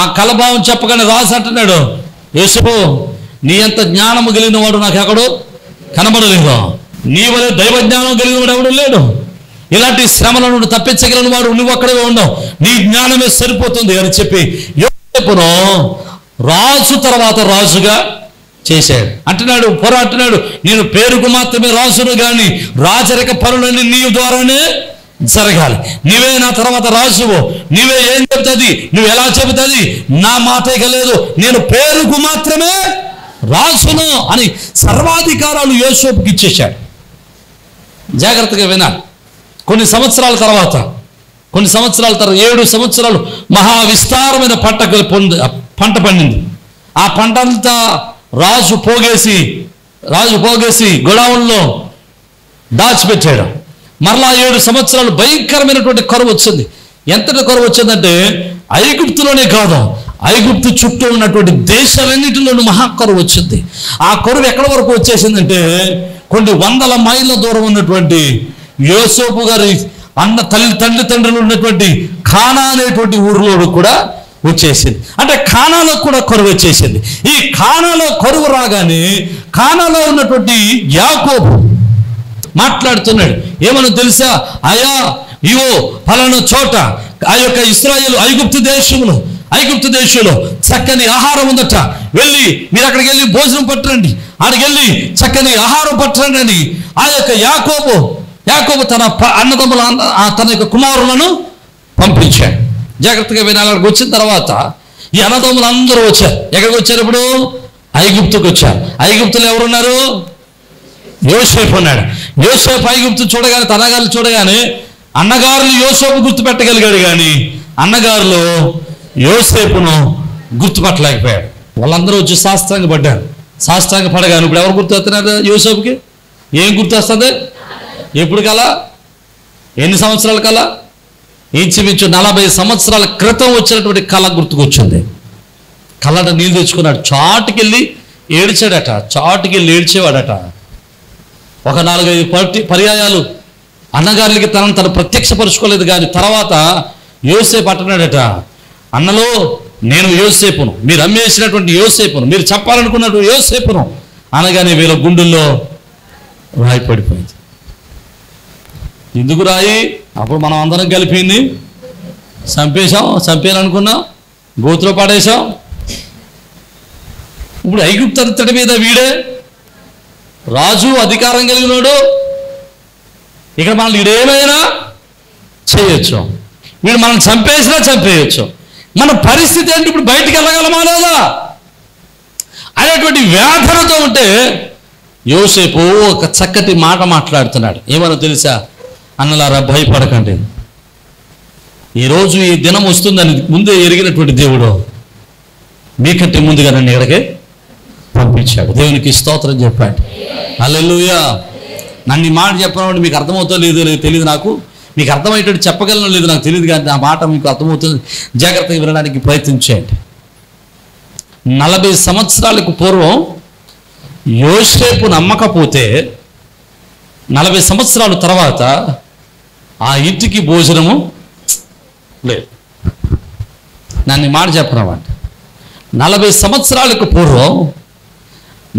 ఆ కళ భావం చెప్పగానే రాజు అంటున్నాడు, యోసేపు నీ అంత జ్ఞానము కలిగిన వాడు నాకు ఎక్కడో కనబడలేదు, నీ వలె దైవ జ్ఞానం కలిగిన వాడు ఎవడు లేడు, ఇలాంటి శ్రమల నుండి తప్పించగలిగిన వాడు నువ్వు అక్కడే ఉండవు, నీ జ్ఞానమే సరిపోతుంది అని చెప్పి యోసేపును రాజు తర్వాత రాజుగా చేశాడు. అంటున్నాడు, అంటున్నాడు, నేను పేరుకు మాత్రమే రాజును కానీ రాజరిక పనులన్నీ నీ ద్వారానే జరగాలి, నీవే నా తర్వాత రాజువు, నీవే ఏం చెబుతుంది, నువ్వు ఎలా చెబుతుంది, నా మాట ఇక లేదు, నేను పేరుకు మాత్రమే రాజును అని సర్వాధికారాలు యోసేపుకి ఇచ్చేశాడు. జాగ్రత్తగా వినాలి. కొన్ని సంవత్సరాల తర్వాత 7 సంవత్సరాలు మహా విస్తారమైన పంట పండింది. ఆ పంట అంతా రాజు పోగేసి గొడవల్లో దాచిపెట్టాడు. మరలా 7 సంవత్సరాలు భయంకరమైనటువంటి కరువు వచ్చింది. ఎంతటి కరువు వచ్చిందంటే ఐగుప్తులోనే కాదు, ఐగుప్తు చుట్టూ ఉన్నటువంటి దేశాలన్నిటిలోనూ మహాకరువు వచ్చింది. ఆ కరువు ఎక్కడి వరకు వచ్చేసిందంటే కొన్ని వందల మైళ్ళ దూరం ఉన్నటువంటి యోసేపు గారి తండ్రులు ఉన్నటువంటి కానా అనేటువంటి ఊరిలో కూడా వచ్చేసింది. అంటే కానాలో కూడా కరువు వచ్చేసింది. ఈ కానాలో కరువు రాగానే కానాలో ఉన్నటువంటి యాకోబు మాట్లాడుతున్నాడు. ఏమన్నా తెలుసా, అయ్యా ఇవో ఫలానా చోట ఆ యొక్క ఇశ్రాయేలు ఐగుప్తు దేశంలో చక్కని ఆహారం ఉందట, వెళ్ళి మీరు అక్కడికి వెళ్ళి భోజనం పట్టరండి, అక్కడికి వెళ్ళి చక్కని ఆహారం పట్టరండి అని ఆ యొక్క యాకోబు తన అన్నదమ్ముల తన యొక్క కుమారులను పంపించాడు. జాగ్రత్తగా వినాలి. అక్కడికి వచ్చిన తర్వాత ఈ అన్నదమ్ములు అందరూ వచ్చారు. ఎక్కడికి వచ్చారు? ఇప్పుడు ఐగుప్తుకు వచ్చారు. ఐగుప్తులు ఎవరున్నారు? యోసేపు ఉన్నాడు. యోసేపు ఐగుప్తు చూడగానే, తన అన్నగారులు చూడగానే అన్నగారులు యోసేపు గుర్తుపెట్టగలిగాడు, కానీ అన్నగారులు యోసేపును గుర్తుపట్టలేకపోయాడు. వాళ్ళందరూ వచ్చి సాష్టాంగ పడగాను ఇప్పుడు ఎవరు గుర్తు వస్తున్నారు? యోసేపుకి ఏం గుర్తు వస్తుంది? ఎప్పుడు కలా, ఎన్ని సంవత్సరాల కలా? ఇంచుమించు 40 సంవత్సరాల క్రితం వచ్చినటువంటి కళ గుర్తుకొచ్చింది. కళ్ళ నీళ్ళు తెచ్చుకున్నాడు, చాటుకెళ్ళి ఏడ్చేవాడట. ఒక 4-5 పర్యాయాలు అన్నగారులకి తను ప్రత్యక్షపరుచుకోలేదు. కానీ తర్వాత యోసేపు అంటున్నాడట, అన్నలో నేను యోసేపును, మీరు అమ్మేసినటువంటి యోసేపును, మీరు చెప్పాలనుకున్నటువంటి యోసేపును అనగానే వీళ్ళ గుండెల్లో రాయి పడిపోయింది. ఎందుకు రాయి? అప్పుడు మనం అందరం కలిపింది చంపేశాం, చంపేయాలనుకున్నాం, గోతులో పడేశాం. ఇప్పుడు ఐగుప్తు అంతటి మీద వీడే రాజు, అధికారం కలిగినోడు. ఇక్కడ మనల్ని వీడేమైనా చేయొచ్చు, వీడు మనం చంపేసినా చంపేయచ్చు. మన పరిస్థితి ఏంటి? ఇప్పుడు బయటికి వెళ్ళగలమా లేదా అనేటువంటి వేదనతో ఉంటే యోసేపు ఒక చక్కటి మాట మాట్లాడుతున్నాడు. ఏమన్నా తెలుసా? అన్నలారా, భయపడకండి, ఈరోజు ఈ దినం వస్తుందని ముందే ఎరిగినటువంటి దేవుడు మీకంటే ముందుగా నన్ను ఇక్కడికి పంపించాడు. దేవునికి స్తోత్రం చెప్పండి. హల్లెలూయా. నన్ను ఈ మాట చెప్పినప్పుడు మీకు అర్థమవుతుందో లేదో తెలియదు నాకు, మీకు అర్థమయ్యేటట్టు చెప్పగలను లేదు నాకు తెలియదు, కానీ నా మాట మీకు అర్థమవుతుంది. జాగ్రత్తగా వినడానికి ప్రయత్నించండి. 40 సంవత్సరాలకు పూర్వం యోసేపు నమ్మకపోతే 40 సంవత్సరాల తర్వాత ఆ ఇంటికి భోజనము లేదు. నన్ను మాట చెప్పినామంట. 40 సంవత్సరాలకు పూర్వం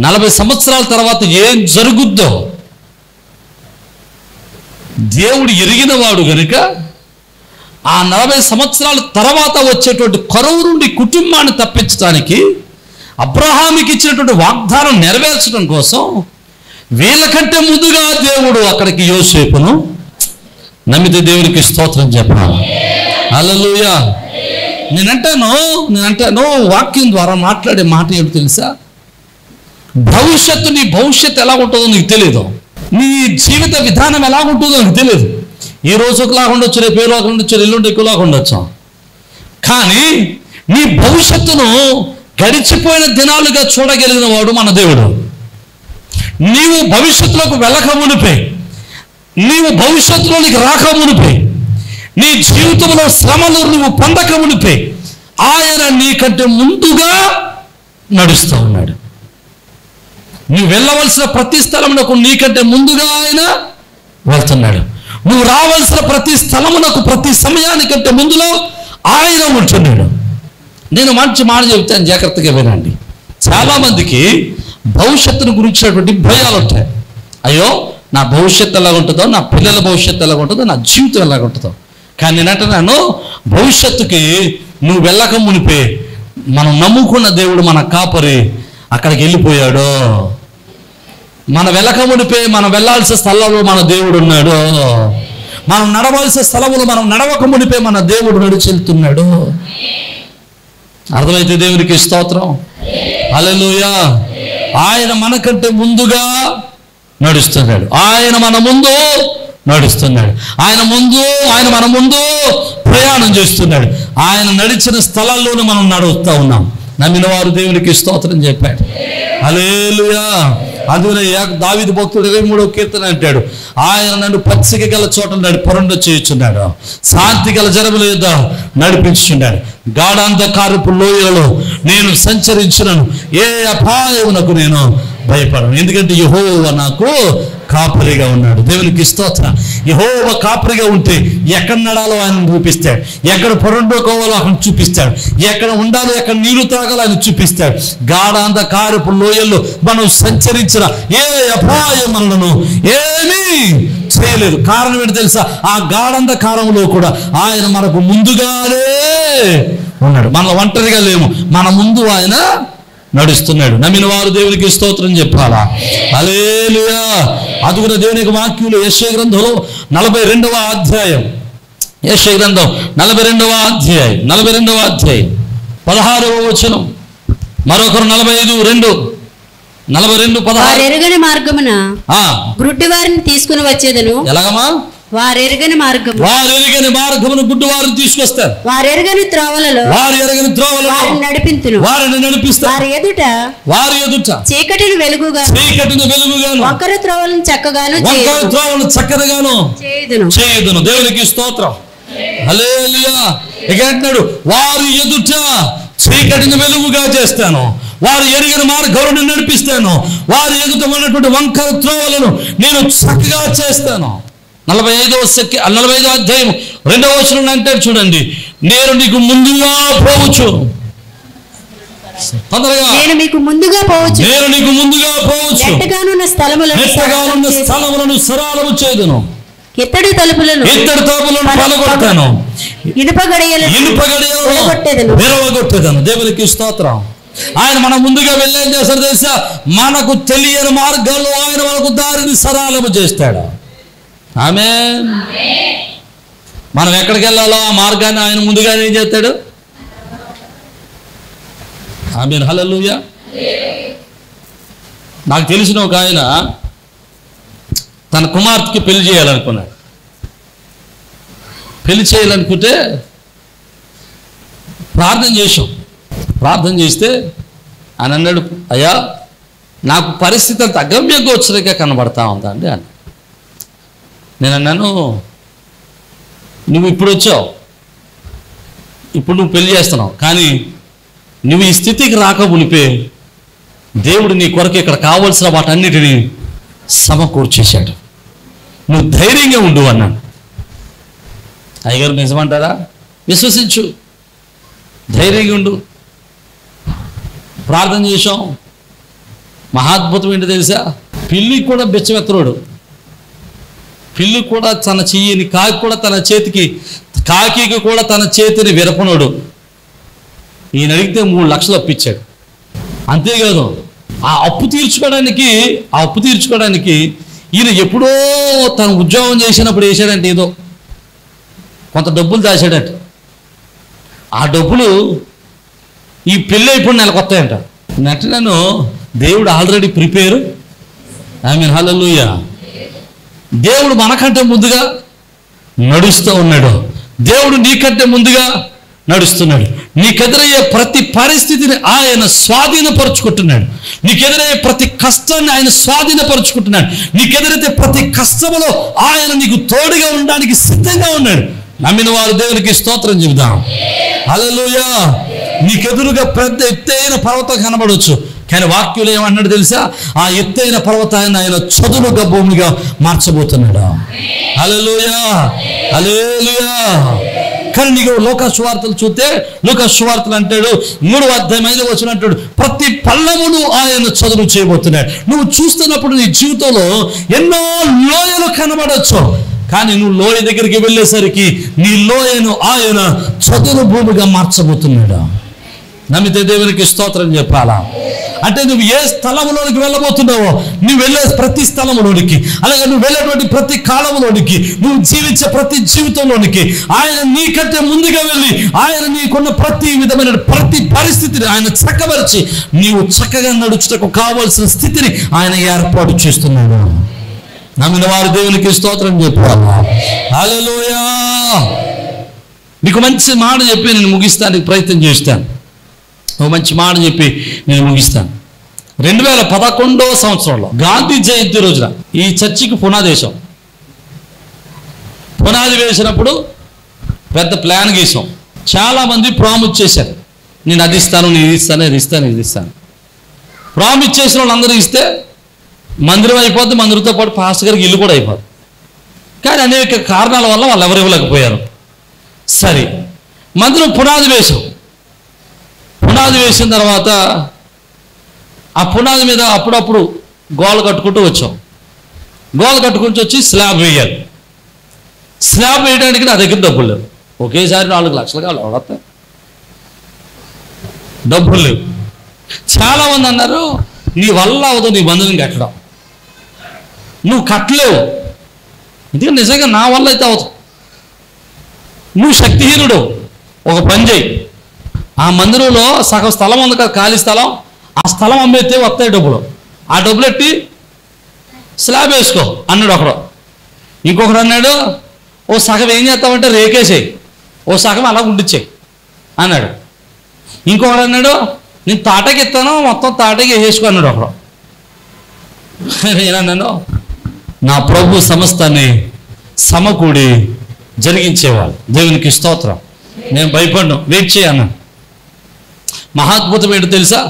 40 సంవత్సరాల తర్వాత ఏం జరుగుద్దో దేవుడు ఎరిగినవాడు గనుక ఆ 40 సంవత్సరాల తర్వాత వచ్చేటువంటి కరువు నుండి కుటుంబాన్ని తప్పించడానికి అబ్రహాముకి ఇచ్చినటువంటి వాగ్దానం నెరవేర్చడం కోసం వీళ్ళకంటే ముందుగా దేవుడు అక్కడికి యోసేపును నమ్మితే దేవునికి స్తోత్రం చెప్పాలి. హల్లెలూయా. నేనంటాను వాక్యం ద్వారా మాట్లాడే మాట ఏమిటి తెలుసా? నీ భవిష్యత్తు ఎలా ఉంటుందో నీకు తెలియదు, నీ జీవిత విధానం ఎలా ఉంటుందో నీకు తెలియదు. ఈ రోజు ఒకలాగా ఉండొచ్చు, రేపు ఏలాగా ఉండొచ్చు, ఎల్లుండి ఎక్కువలాగా ఉండొచ్చు. కానీ నీ భవిష్యత్తును గడిచిపోయిన దినాలుగా చూడగలిగిన వాడు మన దేవుడు. నీవు భవిష్యత్తులోకి వెళ్ళక మునిపే, నీవు భవిష్యత్తులోనికి రాక మునిపే, నీ జీవితంలో శ్రమలు నువ్వు పొందక మునిపే ఆయన నీకంటే ముందుగా నడుస్తూ ఉన్నాడు. నువ్వు వెళ్ళవలసిన ప్రతి స్థలమునకు నీకంటే ముందుగా ఆయన వెళ్తున్నాడు. నువ్వు రావాల్సిన ప్రతి స్థలమునకు ప్రతి సమయానికంటే ముందులో ఆయన ఉంటున్నాడు. నేను మంచి మాట చెబుతాను, జాగ్రత్తగా వినండి. చాలామందికి భవిష్యత్తును గురించినటువంటి భయాలు ఉంటాయి. అయ్యో, నా భవిష్యత్తు ఎలా ఉంటుందో, నా పిల్లల భవిష్యత్తు ఎలా ఉంటుందో, నా జీవితం ఎలా ఉంటుందో. కానీ నేనంటున్నాను, భవిష్యత్తుకి నువ్వు వెళ్ళక మునిపే మనం నమ్ముకున్న దేవుడు మన కాపరి అక్కడికి వెళ్ళిపోయాడు. మనం వెళ్ళక మునిపే మనం వెళ్ళాల్సిన స్థలంలో మన దేవుడు ఉన్నాడు. మనం నడవాల్సిన స్థలంలో మనం నడవక మునిపే మన దేవుడు నడిచి వెళ్తున్నాడు. అర్థమైతే దేవునికి స్తోత్రం. హల్లెలూయా. ఆయన మనకంటే ముందుగా నడుస్తున్నాడు. ఆయన మన ముందు నడుస్తున్నాడు. ఆయన మన ముందు ప్రయాణం చేస్తున్నాడు. ఆయన నడిచిన స్థలాల్లోనే మనం నడుస్తూ ఉన్నాం. నమ్మిన వారు దేవునికి స్తోత్రం చెప్పాడు. హల్లెలూయా. అందుకనే దావీదు భక్తుడు 23వ కీర్తన అంటాడు, ఆయన నన్ను పచ్చిక గల చోట పొరండ చేయుచున్నాడు, శాంతి గల జనముల యొద్ద నడిపించుచున్నాడు. గాఢాంధకారపు లోయలలో నేను సంచరించినను, ఏ అపాయమునకు నేను భయపడను, ఎందుకంటే యెహోవా నాకు కాపరిగా ఉన్నాడు. దేవునికి స్తోత్రం. యెహోవా కాపరిగా ఉంటే ఎక్కడ నడాలో ఆయన చూపిస్తాడు, ఎక్కడ పొరండుకోవాలో అక్కడ చూపిస్తాడు, ఎక్కడ ఉండాలో ఎక్కడ నీళ్లు తాగాలో ఆయన చూపిస్తాడు. గాఢాంధకారపు లోయల్లో మనం సంచరించిన ఏ అపాయం మనలను ఏమీ చేయలేదు. కారణం ఏంటి తెలుసా? ఆ గాఢాంధకారంలో కూడా ఆయన మనకు ముందుగానే ఉన్నాడు. మన ఒంటరిగా లేము, మన ముందు ఆయన నడుస్తున్నాడు. నమ్మిన వారు దేవునికి స్తోత్రం చెప్పాలా? హల్లెలూయా. అందుకనే దేవునికి వాక్యంలో యెషయా గ్రంథంలో 42వ అధ్యాయం, యెషయా గ్రంథం 42వ అధ్యాయం 16వ వచనం, మరొకరు 42:16 ఎరుగని మార్గమున గుడ్డి వారిని తీసుకుని వచ్చేదను. ఎలాగమా? వారెరుగని మార్గమును గుడ్డి వారిని తీసుకొస్తారు. వారెరుగని త్రోవలలో నడిపింతును. వారిని నడిపిస్తారు. వారి ఎదుట చీకటిని వెలుగుగాను, వంకర త్రోవలను చక్కగాను చేయుదును. దేవునికి స్తోత్రం. హల్లెలూయా. ఇక అంటున్నాడు, వారి ఎదుట చీకటిని వెలుగుగా చేస్తాను, వారు ఎరిగిన మార్గములను నడిపిస్తాను, వారి ఎదుట ఉన్నటువంటి వంకర త్రోవలను నేను చక్కగా చేస్తాను. 45వ అధ్యాయం 2వ వచనం అంటాడు చూడండి, నేను నీకు ముందుగా పోవచ్చు, నేను నీకు ముందుగా పోవచ్చు, మెట్టగానున్న స్థలములను సరళము చేయుదును. ఇత్తడి తలుపులను పలగొడతాను, ఇనుప గడియలను విరవగొట్టేదను. దేవునికి స్తోత్రం. ఆయన మన ముందుగా వెళ్ళి ఏం చేస్తాడు తెలుసా? మనకు తెలియని మార్గాల్లో ఆయన మనకు దారిని సరళము చేస్తాడు. ఆమేన్. మనం ఎక్కడికి వెళ్ళాలో ఆ మార్గాన్ని ఆయన ముందుగానే ఏం చేస్తాడు? ఆమేన్. హల్లెలూయా. నాకు తెలిసిన ఒక ఆయన తన కుమార్తెకి పెళ్లి చేయాలనుకున్నాడు. పెళ్లి చేయాలనుకుంటే ప్రార్థన చేస్తే ఆయన అన్నాడు, అయ్యా నాకు పరిస్థితి అంత అగమ్య గోచరంగా కనబడతా ఉందండి అని. నేను అన్నాను, నువ్వు ఇప్పుడు వచ్చావు, ఇప్పుడు నువ్వు పెళ్లి చేస్తున్నావు, కానీ నువ్వు ఈ స్థితికి రాక మునిపే దేవుడు నీ కొరకు ఇక్కడ కావలసిన వాటన్నిటినీ సమకూర్చేశాడు. నువ్వు ధైర్యంగా ఉండు అన్నాను. అయ్యగారు నిజమంటారా? విశ్వసించు, ధైర్యంగా ఉండు. ప్రార్థన చేశాం. మహాద్భుతం ఏంటో తెలుసా? పిల్లి కూడా బెచ్చమెత్తరోడు, పిల్లి కూడా తన చెయ్యిని, కాకి కూడా తన చేతికి, కాకి కూడా తన చేతిని విరపనోడు. ఈయన అడిగితే 3 లక్షలు అప్పిచ్చాడు. అంతేకాదు, ఆ అప్పు తీర్చుకోవడానికి ఈయన ఎప్పుడో తన ఉద్యోగం చేసినప్పుడు వేసాడంటే, ఏదో కొంత డబ్బులు దాచాడంట. ఆ డబ్బులు ఈ పెళ్ళి ఇప్పుడు నెలకు వస్తాయంట. నన్ను దేవుడు ఆల్రెడీ ప్రిపేర్. ఆమేన్. హల్లెలూయా. దేవుడు మనకంటే ముందుగా నడుస్తూ ఉన్నాడు. దేవుడు నీకంటే ముందుగా నడుస్తున్నాడు. నీకెదురయ్యే ప్రతి పరిస్థితిని ఆయన స్వాధీనపరుచుకుంటున్నాడు. నీకెదురయ్యే ప్రతి కష్టాన్ని ఆయన స్వాధీనపరుచుకుంటున్నాడు. నీకెదురైతే ప్రతి కష్టములో ఆయన నీకు తోడుగా ఉండడానికి సిద్ధంగా ఉన్నాడు. నమ్మిన వారు దేవునికి స్తోత్రం చెబుదాం. హల్లెలూయా. నీకెదురుగా పెద్ద ఎత్తైన పర్వతం కనబడవచ్చు, కానీ వాక్యులు ఏమన్నాడు తెలుసా? ఆ ఎత్తైన పర్వతాన్ని ఆయన చదునుగా భూమిగా మార్చబోతున్నాడు. హల్లెలూయా, హల్లెలూయా. కానీ నీకు లోక సువార్తలు చూస్తే, లోక సువార్తలు అంటాడు 3వ అధ్యాయం 5వ వచనం అంటాడు, ప్రతి పల్లమును ఆయన చదును చేయబోతున్నాడు. నువ్వు చూస్తున్నప్పుడు నీ జీవితంలో ఎన్నో లోయలు కనబడవచ్చు, కానీ నువ్వు లోయ దగ్గరికి వెళ్ళేసరికి నీ లోయను ఆయన చదును భూమిగా మార్చబోతున్నాడు. నమ్మితే దేవునికి స్తోత్రం చెప్పాలా? అంటే నువ్వు ఏ స్థలంలోనికి వెళ్ళబోతున్నావో, నువ్వు వెళ్ళే ప్రతి స్థలంలోనికి, అలాగే నువ్వు వెళ్ళేటువంటి ప్రతి కాలంలోనికి, నువ్వు జీవించే ప్రతి జీవితంలోనికి ఆయన నీకంటే ముందుగా వెళ్ళి ఆయన నీకున్న ప్రతి విధమైన ప్రతి పరిస్థితిని ఆయన చక్కబరిచి నీవు చక్కగా నడుచుటకు కావలసిన స్థితిని ఆయన ఏర్పాటు చేస్తున్నాడు. నమ్మిన వారు దేవునికి స్తోత్రం చెప్పాలా? హల్లెలూయా. నీకు మంచి మాట చెప్పి నేను ముగిస్తానికి ప్రయత్నం చేస్తాను. ఒక మంచి మాట చెప్పి నేను ముగిస్తాను. 2011వ సంవత్సరంలో గాంధీ జయంతి రోజున ఈ చర్చికి పునాది వేసినప్పుడు పెద్ద ప్లాన్ గీసాం. చాలామంది ప్రామిస్ చేశారు, నేను అది ఇస్తాను, నేను ఇది ఇస్తాను. ప్రామిస్ చేసిన వాళ్ళందరూ ఇస్తే మందిరం అయిపోద్ది, మందిరంతో పాటు పాస్టర్ గారికి ఇల్లు కూడా అయిపోద్ది. కానీ అనేక కారణాల వల్ల వాళ్ళు ఎవరు ఇవ్వలేకపోయారు. సరే, మందిరం పునాది వేసిన తర్వాత ఆ పునాది మీద అప్పుడప్పుడు గోల కట్టుకుంటూ వచ్చాం. గోల కట్టుకుంటూ వచ్చి స్లాబ్ వేయాలి. స్లాబ్ వేయడానికి నా దగ్గర డబ్బులు లేవు. ఒకేసారి 4 లక్షలు కావాలి, ఎవడతా డబ్బులు లేవు. చాలామంది అన్నారు, నీ వల్ల అవదు నీ మందిరం కట్టడం, నువ్వు కట్టలేవు. ఎందుకంటే నిజంగా నా వల్ల అయితే అవదు, నువ్వు శక్తిహీనుడు. ఒక పని చేయి, ఆ మందిరంలో సగం స్థలం ఉంది కదా, ఖాళీ స్థలం, ఆ స్థలం అమ్మేస్తే వస్తాయి డబ్బులు, ఆ డబ్బులు ఎట్టి స్లాబ్ వేసుకో అన్నాడు ఒకడు. ఇంకొకడు అన్నాడు, ఓ సగం ఏం చేస్తామంటే రేకేసేయి, ఓ సగం అలా ఉండిచ్చేయి అన్నాడు. ఇంకొకడు అన్నాడు, నేను తాటకి ఇస్తాను, మొత్తం తాటకి వేసేసుకో అన్నాడు ఒకడు. నేనన్నాను, నా ప్రభు సమస్తాన్ని సమకూడి జరిగించేవాడు. దేవునికి స్తోత్రం. నేను భయపడ్ను, వెయిట్ చేయను. మహాద్భుతం ఏంటో తెలుసా?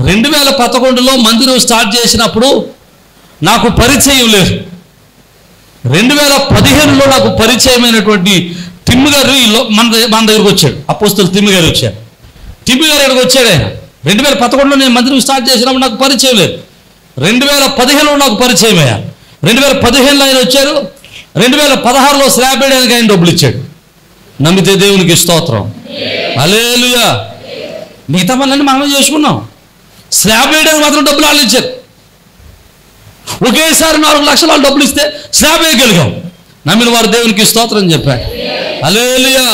2011లో మందిరం స్టార్ట్ చేసినప్పుడు నాకు పరిచయం లేదు. 2015లో నాకు పరిచయమైనటువంటి తిమ్మి గారు మన దగ్గరకు వచ్చాడు. అపోస్తలుడు తిమ్మి గారు వచ్చారు. తిమ్మి గారు ఇక్కడికి వచ్చాడు. ఆయన 2011లో నేను మందిరం స్టార్ట్ చేసినప్పుడు నాకు పరిచయం లేదు. 2015లో నాకు పరిచయం అయ్యా. 2015లో ఆయన వచ్చారు, 2016లో స్లాబ్ వేయడానికి ఆయన డబ్బులు ఇచ్చాడు. నమ్మితే దేవునికి స్తోత్రం. హల్లెలూయా. మిగతా పనులన్నీ మనం చేసుకున్నాం. స్లాబ్ వేయడానికి మాత్రం డబ్బులు వాళ్ళు ఇచ్చారు. ఒకేసారి 4 లక్షల వాళ్ళు డబ్బులు ఇస్తే స్లాబ్ వేయగలిగాం. నమ్మిన వారు దేవునికి స్తోత్రం చెప్పాడు. హల్లెలూయా.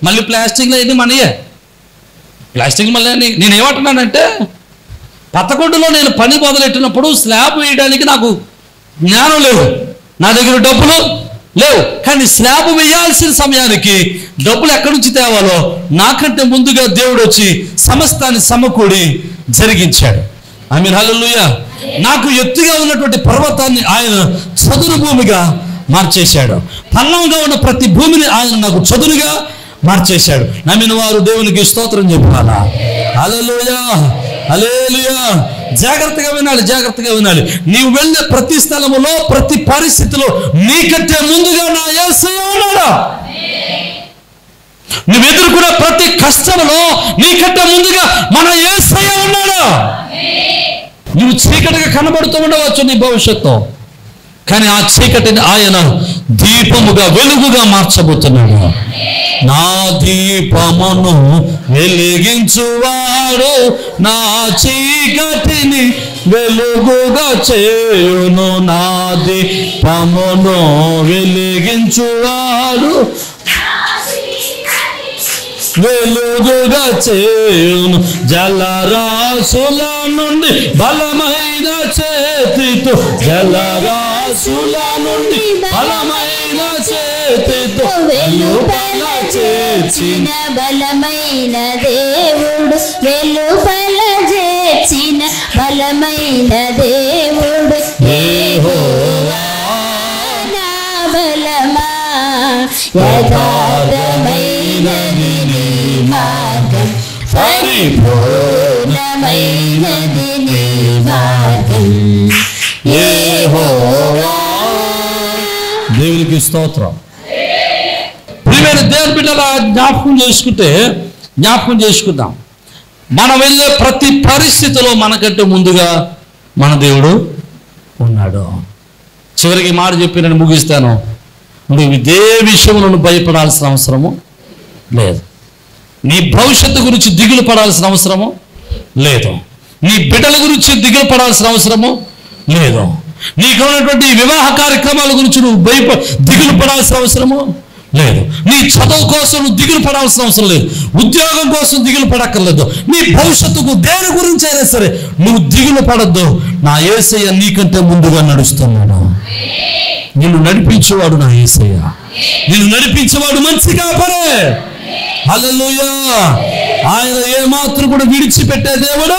మళ్ళీ ప్లాస్టిక్లో ఇది మనయే. ప్లాస్టిక్ మళ్ళీ నేనేమంటున్నానంటే, పత్తకొండలో నేను పని మొదలెట్టినప్పుడు స్లాబ్ వేయడానికి నాకు జ్ఞానం లేవు, నా దగ్గర డబ్బులు లేవు. కానీ స్లాబ్ వేయాల్సిన సమయానికి డబ్బులు ఎక్కడి నుంచి తేవాలో నాకంటే ముందుగా దేవుడు వచ్చి సమస్తాన్ని సమకూడి జరిగించాడు. ఆమేన్. హల్లెలూయా. నాకు ఎత్తుగా ఉన్నటువంటి పర్వతాన్ని ఆయన చదును భూమిగా మార్చేశాడు. పల్లంగా ఉన్న ప్రతి భూమిని ఆయన నాకు చదునుగా మార్చేశాడు. నమ్మిన వారు దేవునికి స్తోత్రం చెప్పాలా? హల్లెలూయా. హల్లెలూయా. జాగ్రత్తగా వినాలి, జాగ్రత్తగా వినాలి. నీవు వెళ్ళే ప్రతి స్థలములో, ప్రతి పరిస్థితిలో నీకంటే ముందుగా నా యేసయ్య ఉన్నాడు. నువ్వు ఎదుర్కొన్న ప్రతి కష్టంలో నీకంటే ముందుగా మన యేసయ్య ఉన్నాడు. నువ్వు చీకటిగా కనబడుతూ ఉండవచ్చు నీ భవిష్యత్తు, కానీ ఆ చీకటిని ఆయన దీపముగా, వెలుగుగా మార్చబోతున్నాడు. నా దీపమును వెలిగించువాడు నా చీకటిని వెలుగుగా చేయును. నా దీపమును వెలిగించువాడు వెలుగుగా చేయును. జలరాశుల నుండి బలమైన చేతితో, జలరాశుల నుండి బలమైన చేతితో వెలుపల చేర్చిన బలమైన దేవుడు, వెలుపల చేర్చిన బలమైన దేవుడు యెహోవా నా బలమా. యథార్థమైనది నీ మార్గం, పరిపూర్ణమైనది నీ మార్గం యెహోవా. దేవునికి స్తోత్రం. ప్రియమైన దేవుని బిడ్డలా జ్ఞాపకం చేసుకుందాం. మనం వెళ్ళే ప్రతి పరిస్థితిలో మనకంటే ముందుగా మన దేవుడు ఉన్నాడు. చివరికి మాట చెప్పి నేను ముగిస్తాను. నువ్వు ఇదే విషయంలో భయపడాల్సిన అవసరము లేదు. నీ భవిష్యత్తు గురించి దిగులు పడాల్సిన అవసరము లేదు. నీ బిడ్డల గురించి దిగులు పడాల్సిన అవసరము లేదు. నీకు ఉన్నటువంటి వివాహ కార్యక్రమాల గురించి నువ్వు దిగులు పడాల్సిన అవసరము లేదు. నీ చదువు కోసం నువ్వు దిగులు పడాల్సిన అవసరం లేదు. ఉద్యోగం కోసం దిగులు పడక్కర్లేదు. నీ భవిష్యత్తుకు దేని గురించి అయినా సరే నువ్వు దిగులు పడద్దు. నా యేసయ్య నీకంటే ముందుగా నడుస్తున్నాడు. నిన్ను నడిపించేవాడు నా యేసయ్య. నిన్ను నడిపించేవాడు మంచి కాపరే. హల్లెలూయా. ఆయన ఏమాత్రం కూడా విడిచిపెట్టే దేవుడు.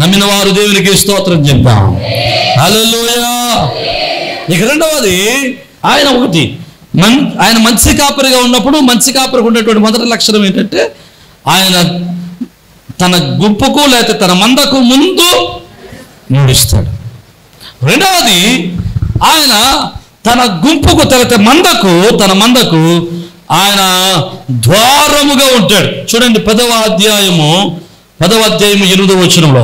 నమ్మిన వారు దేవునికి స్తోత్రం చెప్తాం. హల్లెలూయా. ఇక రెండవది, ఆయన ఆయన మంచి కాపరిగా ఉన్నప్పుడు, మంచి కాపరికి ఉండేటువంటి మొదటి లక్షణం ఏంటంటే, ఆయన తన గుంపుకు లేకపోతే తన మందకు ముందు నడుస్తాడు. రెండవది, ఆయన తన గుంపుకు తన మందకు ఆయన ద్వారముగా ఉంటాడు. చూడండి 10వ అధ్యాయము 8వ వచనంలో,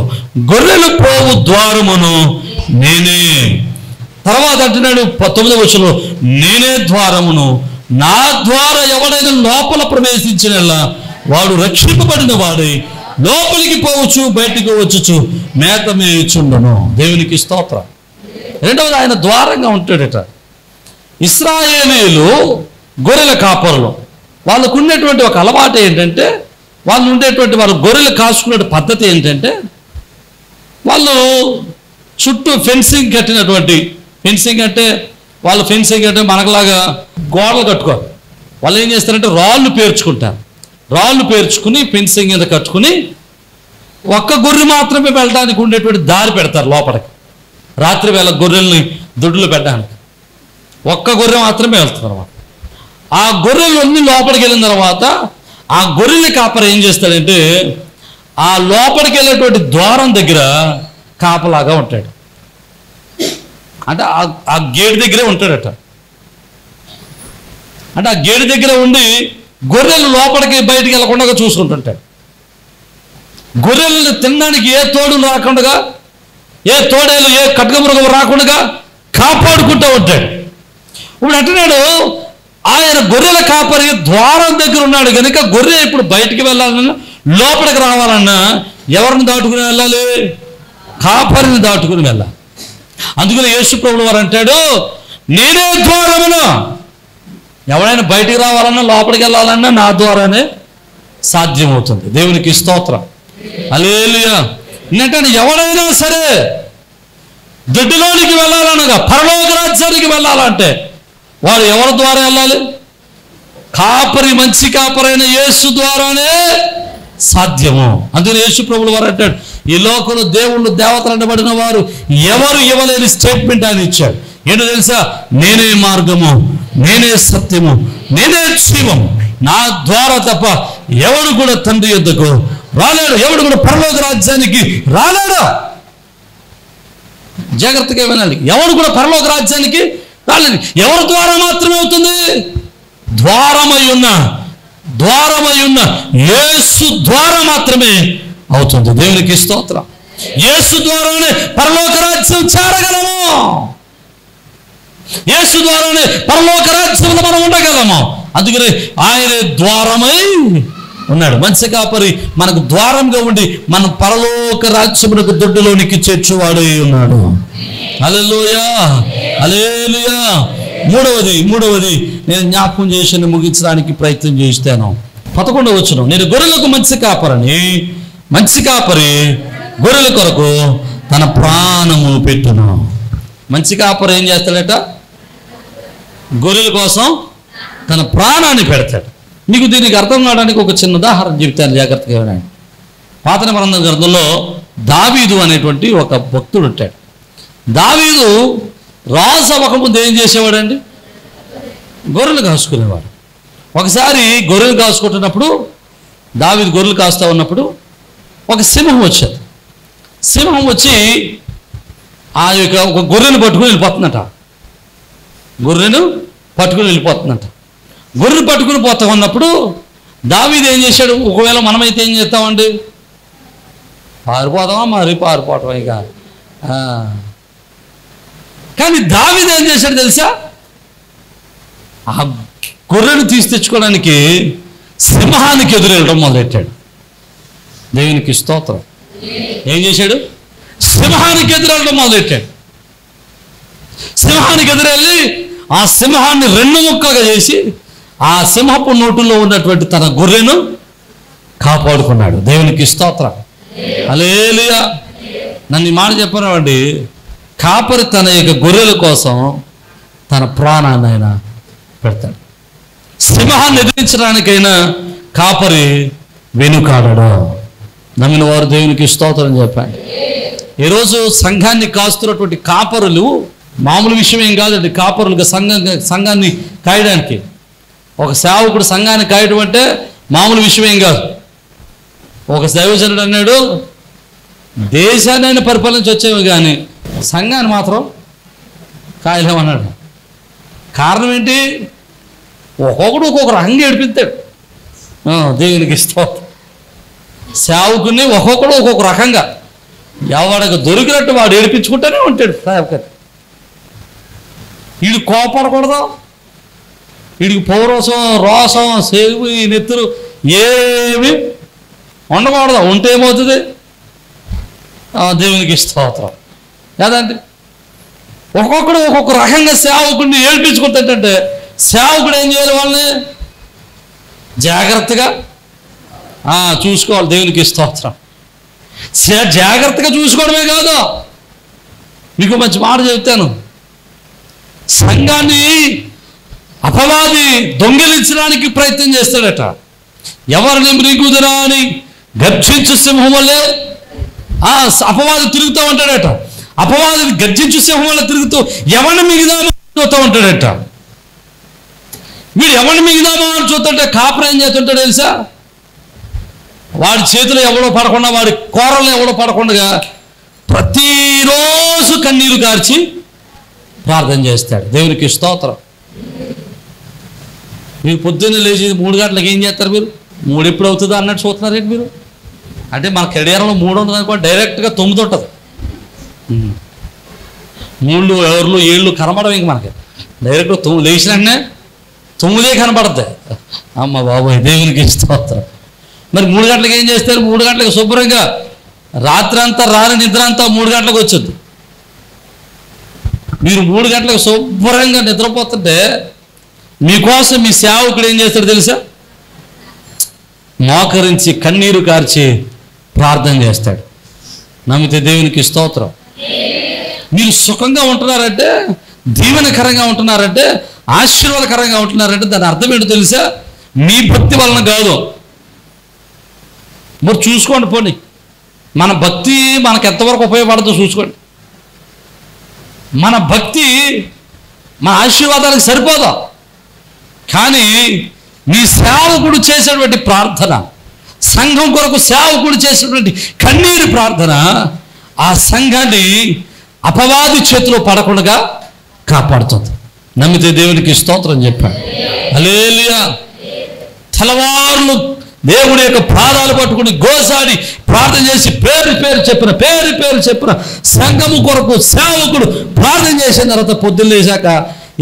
గొర్రెలు పోవు ద్వారమును నేనే. తర్వాత అంటున్నాడు 9వ వచనంలో, నేనే ద్వారమును, నా ద్వారా ఎవడైనా లోపల ప్రవేశించిన వాడు రక్షింపబడిన వాడై లోపలికి పోవచ్చు, బయటికి వచ్చుచు మేత మేయుచుండును. దేవునికి స్తోత్రం. రెండవది, ఆయన ద్వారంగా ఉంటాడట. ఇశ్రాయేలీయులు గొర్రెల కాపరులు, వాళ్ళకు ఉండేటువంటి ఒక అలవాటు ఏంటంటే, వాళ్ళు ఉండేటువంటి వారు గొర్రెలు కాసుకునే పద్ధతి ఏంటంటే, వాళ్ళు చుట్టూ ఫెన్సింగ్ కట్టినటువంటి, ఫెన్సింగ్ అంటే మనకులాగా గోడలు కట్టుకోరు. వాళ్ళు ఏం చేస్తారంటే రాళ్ళు పేర్చుకుంటారు. రాళ్ళు పేర్చుకుని ఫెన్సింగ్ మీద కట్టుకుని ఒక్క గొర్రె మాత్రమే వెళ్ళడానికి ఉండేటువంటి దారి పెడతారు లోపలికి. రాత్రి వేళ గొర్రెల్ని దొడ్లు పెట్టడానికి ఒక్క గొర్రె మాత్రమే వెళ్తుంది అనమాట. ఆ గొర్రెలన్నీ లోపలికి వెళ్ళిన తర్వాత ఆ గొర్రెల కాపరి ఏం చేస్తాడంటే, ఆ లోపలికి వెళ్ళేటువంటి ద్వారం దగ్గర కాపలాగా ఉంటాడు. అంటే ఆ గేటు దగ్గరే ఉంటాడట. అంటే ఆ గేటు దగ్గర ఉండి గొర్రెలు లోపలికి బయటికి వెళ్ళకుండా చూసుకుంటుంటాడు. గొర్రెలను తినడానికి ఏ తోడు రాకుండా ఏ తోడేలు ఏ ఖడ్గమృగం రాకుండా కాపాడుకుంటూ ఉంటాడు. ఇప్పుడు అంటున్నాడు, ఆయన గొర్రెల కాపరి ద్వారం దగ్గర ఉన్నాడు కనుక గొర్రె ఇప్పుడు బయటికి వెళ్ళాలన్నా లోపలికి రావాలన్నా ఎవరిని దాటుకుని వెళ్ళాలి? కాపరిని దాటుకుని వెళ్ళాలి. అందుకని యేసు ప్రభువు వారు అంటాడు, నేనే ద్వారమును. ఎవరైనా బయటికి రావాలన్నా లోపలికి వెళ్ళాలన్నా నా ద్వారానే సాధ్యమవుతుంది. దేవునికి స్తోత్రం. హల్లెలూయా. ఎందుకంటే ఎవరైనా సరే దొడ్డిలోనికి వెళ్ళాలనగా, పరలోక రాజ్యానికి వెళ్ళాలంటే వాడు ఎవరి ద్వారా వెళ్ళాలి? కాపరి, మంచి కాపరైన యేసు ద్వారానే సాధ్యము. అందుకని యేసు ప్రభువు వారు అంటాడు, ఈ లోకంలో దేవుళ్ళు దేవతలు అనబడిన వారు ఎవరు ఇవ్వలేని స్టేట్మెంట్ ఆయన ఇచ్చాడు. ఏంటో తెలుసా? నేనే మార్గము, నేనే సత్యము, నేనే జీవము, నా ద్వారా తప్ప ఎవడు కూడా తండ్రి యొద్దకు రాలేడు, ఎవడు కూడా పరలోక రాజ్యానికి రాలేడు. జాగ్రత్తగా వినాలి. ఎవడు కూడా పరలోక రాజ్యానికి రాలేదు. ఎవరి ద్వారా మాత్రమే అవుతుంది? ద్వారమై ఉన్న యేసు ద్వారా మాత్రమే అవుతుంది. దేవునికి స్తోత్రం. యేసు ద్వారానే పరలోక రాజ్యం చేరగలము. యేసు ద్వారానే పరలోక రాజ్యంలో మనం ఉండగలము. అందుకని ఆయన ద్వారమై ఉన్నాడు. మంచి కాపరి మనకు ద్వారంగా ఉండి మన పరలోక రాజ్యమునకు దొడ్డులోనికి చేర్చువాడై ఉన్నాడు. హల్లెలూయా, హల్లెలూయా. మూడవది నేను జ్ఞాపకం చేసి ముగించడానికి ప్రయత్నం చేస్తాను. 11వ వచనం, నేను గొర్రెలకు మంచి కాపరని, మంచి కాపరి గొర్రెల కొరకు తన ప్రాణము పెట్టును. మంచి కాపరి ఏం చేస్తాడట? గొర్రెల కోసం తన ప్రాణాన్ని పెడతాడు. మీకు దీనికి అర్థం కావడానికి ఒక చిన్న ఉదాహరణ చెప్తాను, జాగ్రత్తగా వినండి. పాత నిబంధన గ్రంథంలో దావీదు అనేటువంటి ఒక భక్తుడు ఉంటాడు. దావీదు రాజు అవ్వకముందు ఏం చేసేవాడండి? గొర్రెలు కాసుకునేవాడు. ఒకసారి గొర్రెలు కాసుకుంటున్నప్పుడు, దావీదు గొర్రెలు కాస్తూ ఉన్నప్పుడు ఒక సింహం వచ్చేది. సింహం వచ్చి ఆ యొక్క ఒక గొర్రెను పట్టుకుని వెళ్ళిపోతుందట. గొర్రెను పట్టుకుని పోతా ఉన్నప్పుడు దావీదు ఏం చేశాడు? ఒకవేళ మనమైతే ఏం చేస్తామండి? పారిపోతామా? మరి పారిపోవటం ఇక. కానీ దావీదు ఏం చేశాడు తెలుసా? ఆ గొర్రెను తీసి తెచ్చుకోవడానికి సింహానికి ఎదురెళ్ళడం మొదలెట్టాడు. దేవునికి స్తోత్రం. ఏం చేశాడు? సింహానికి ఎదురెళ్ళడం మొదలెట్టాడు. సింహానికి ఎదురెళ్ళి ఆ సింహాన్ని 2 ముక్కలుగా చేసి ఆ సింహపు నోటులో ఉన్నటువంటి తన గొర్రెను కాపాడుకున్నాడు. దేవునికి స్తోత్రం. హల్లెలూయా. నన్ను ఈ మాట చెప్పనివ్వండి, కాపరి తన యొక్క గొర్రెల కోసం తన ప్రాణాన్ని ఆయన పెడతాడు. సింహాన్ని ఎదిరించడానికైనా కాపరి వెనుకాడడు. నమ్మిన వారు దేవునికి స్తోత్రం చెప్పండి. ఈరోజు సంఘాన్ని కాస్తున్నటువంటి కాపరులు మామూలు విషయం ఏం కాదండి. కాపరులుగా సంఘాన్ని కాయడానికి, ఒక సేవకుడు సంఘాన్ని కాయడం అంటే మామూలు విషయం ఏం కాదు. ఒక దైవజనుడు అన్నాడు, దేశాన్ని ఆయన పరిపాలించి వచ్చేవి కానీ సంఘాన్ని మాత్రం కాయలేమన్నాడు. కారణం ఏంటి? ఒక్కొక్కడు ఒక్కొక్క రకంగా ఏడిపిస్తాడు. దేవునికి స్తోత్రం. సేవకుని ఒక్కొక్కడు ఒక్కొక్క రకంగా ఎవడికి దొరికినట్టు వాడు ఏడిపించుకుంటూనే ఉంటాడు. సేవకుని వీడు కోపడకూడదు, వీడికి పౌరోసం, రోసం, సేగు, ఈ నెత్తురు ఏమి ఉండకూడదు. ఉంటే ఏమవుతుంది? దేవునికి స్తోత్రం కాదండి. ఒక్కొక్కడు ఒక్కొక్క రకంగా సేవకుడిని ఏడిపించుకుంటాడంటే సేవకుడు ఏం చేయాలి? వాళ్ళని జాగ్రత్తగా చూసుకోవాలి. దేవునికి స్తోత్రం. జాగ్రత్తగా చూసుకోవడమే కాదు, మీకు మంచి మాట చెప్తాను. సంఘాన్ని అపవాది దొంగిలించడానికి ప్రయత్నం చేస్తాడట. ఎవరిని మృగుదురా అని గర్జించు సింహం వల్లే అపవాది తిరుగుతూ ఉంటాడట. అపవాది గర్జించు సింహం వల్ల తిరుగుతూ ఎవరిని మిగిదామో చూస్తూ ఉంటాడట. వీడు ఎవరిని మిగిదామో అని చూస్తుంటే కాపరి ఏం చేస్తుంటాడు తెలుసా? వాడి చేతిలో ఎవడో పడకుండా, వాడి కూరలో ఎవడో పడకుండా ప్రతిరోజు కన్నీరు కార్చి ప్రార్థన చేస్తాడు. దేవునికి స్తోత్రం. మీరు పొద్దున్న లేచి 3 గంటలకు ఏం చేస్తారు? మీరు 3 ఎప్పుడు అవుతుందో అన్నట్టు చూస్తున్నారేంటి మీరు? అంటే మన కెడియారంలో 3 ఉంటుంది అనుకో, డైరెక్ట్గా 9 ఉంటుంది. మూళ్ళు ఎవరు ఏళ్ళు కనబడవు ఇంక మనకి. డైరెక్ట్ లేచిననే 9 కనబడతాయి. అమ్మ బాబోయ్, దేవునికి స్తోత్రం. మరి 3 గంటలకు ఏం చేస్తారు? 3 గంటలకు శుభ్రంగా రాత్రి అంతా రాని నిద్ర అంతా 3 గంటలకు వచ్చొద్దు. మీరు 3 గంటలకు శుభ్రంగా నిద్రపోతుంటే మీకోసం మీ సేవకుడు ఏం చేస్తాడు తెలుసా? మోకరించి కన్నీరు కార్చి ప్రార్థన చేస్తాడు. నమ్మితే దేవునికి స్తోత్రం. మీరు సుఖంగా ఉంటున్నారంటే, దీవెనకరంగా ఉంటున్నారంటే, ఆశీర్వాదకరంగా ఉంటున్నారంటే దాని అర్థం ఏంటో తెలుసా? మీ భక్తి వలన కాదు. మరి చూసుకోండి, పోనీ మన భక్తి మనకు ఎంతవరకు ఉపయోగపడుతుందో చూసుకోండి. మన భక్తి మన ఆశీర్వాదాలకు సరిపోదా, కానీ మీ సేవకుడు చేసేటువంటి ప్రార్థన, సంఘం కొరకు సేవకుడు చేసేటువంటి కన్నీరు ప్రార్థన ఆ సంఘాన్ని అపవాది చేతిలో పడకుండా కాపాడుతుంది. నమ్మితే దేవునికి స్తోత్రం చెప్పాడు. హల్లెలూయా. తెల్లవారులు దేవుడి యొక్క పాదాలు పట్టుకుని గోసాడి ప్రార్థన చేసి పేరు చెప్పిన సంఘము కొరకు సేవకుడు ప్రార్థన చేసిన తర్వాత పొద్దున్న లేచాక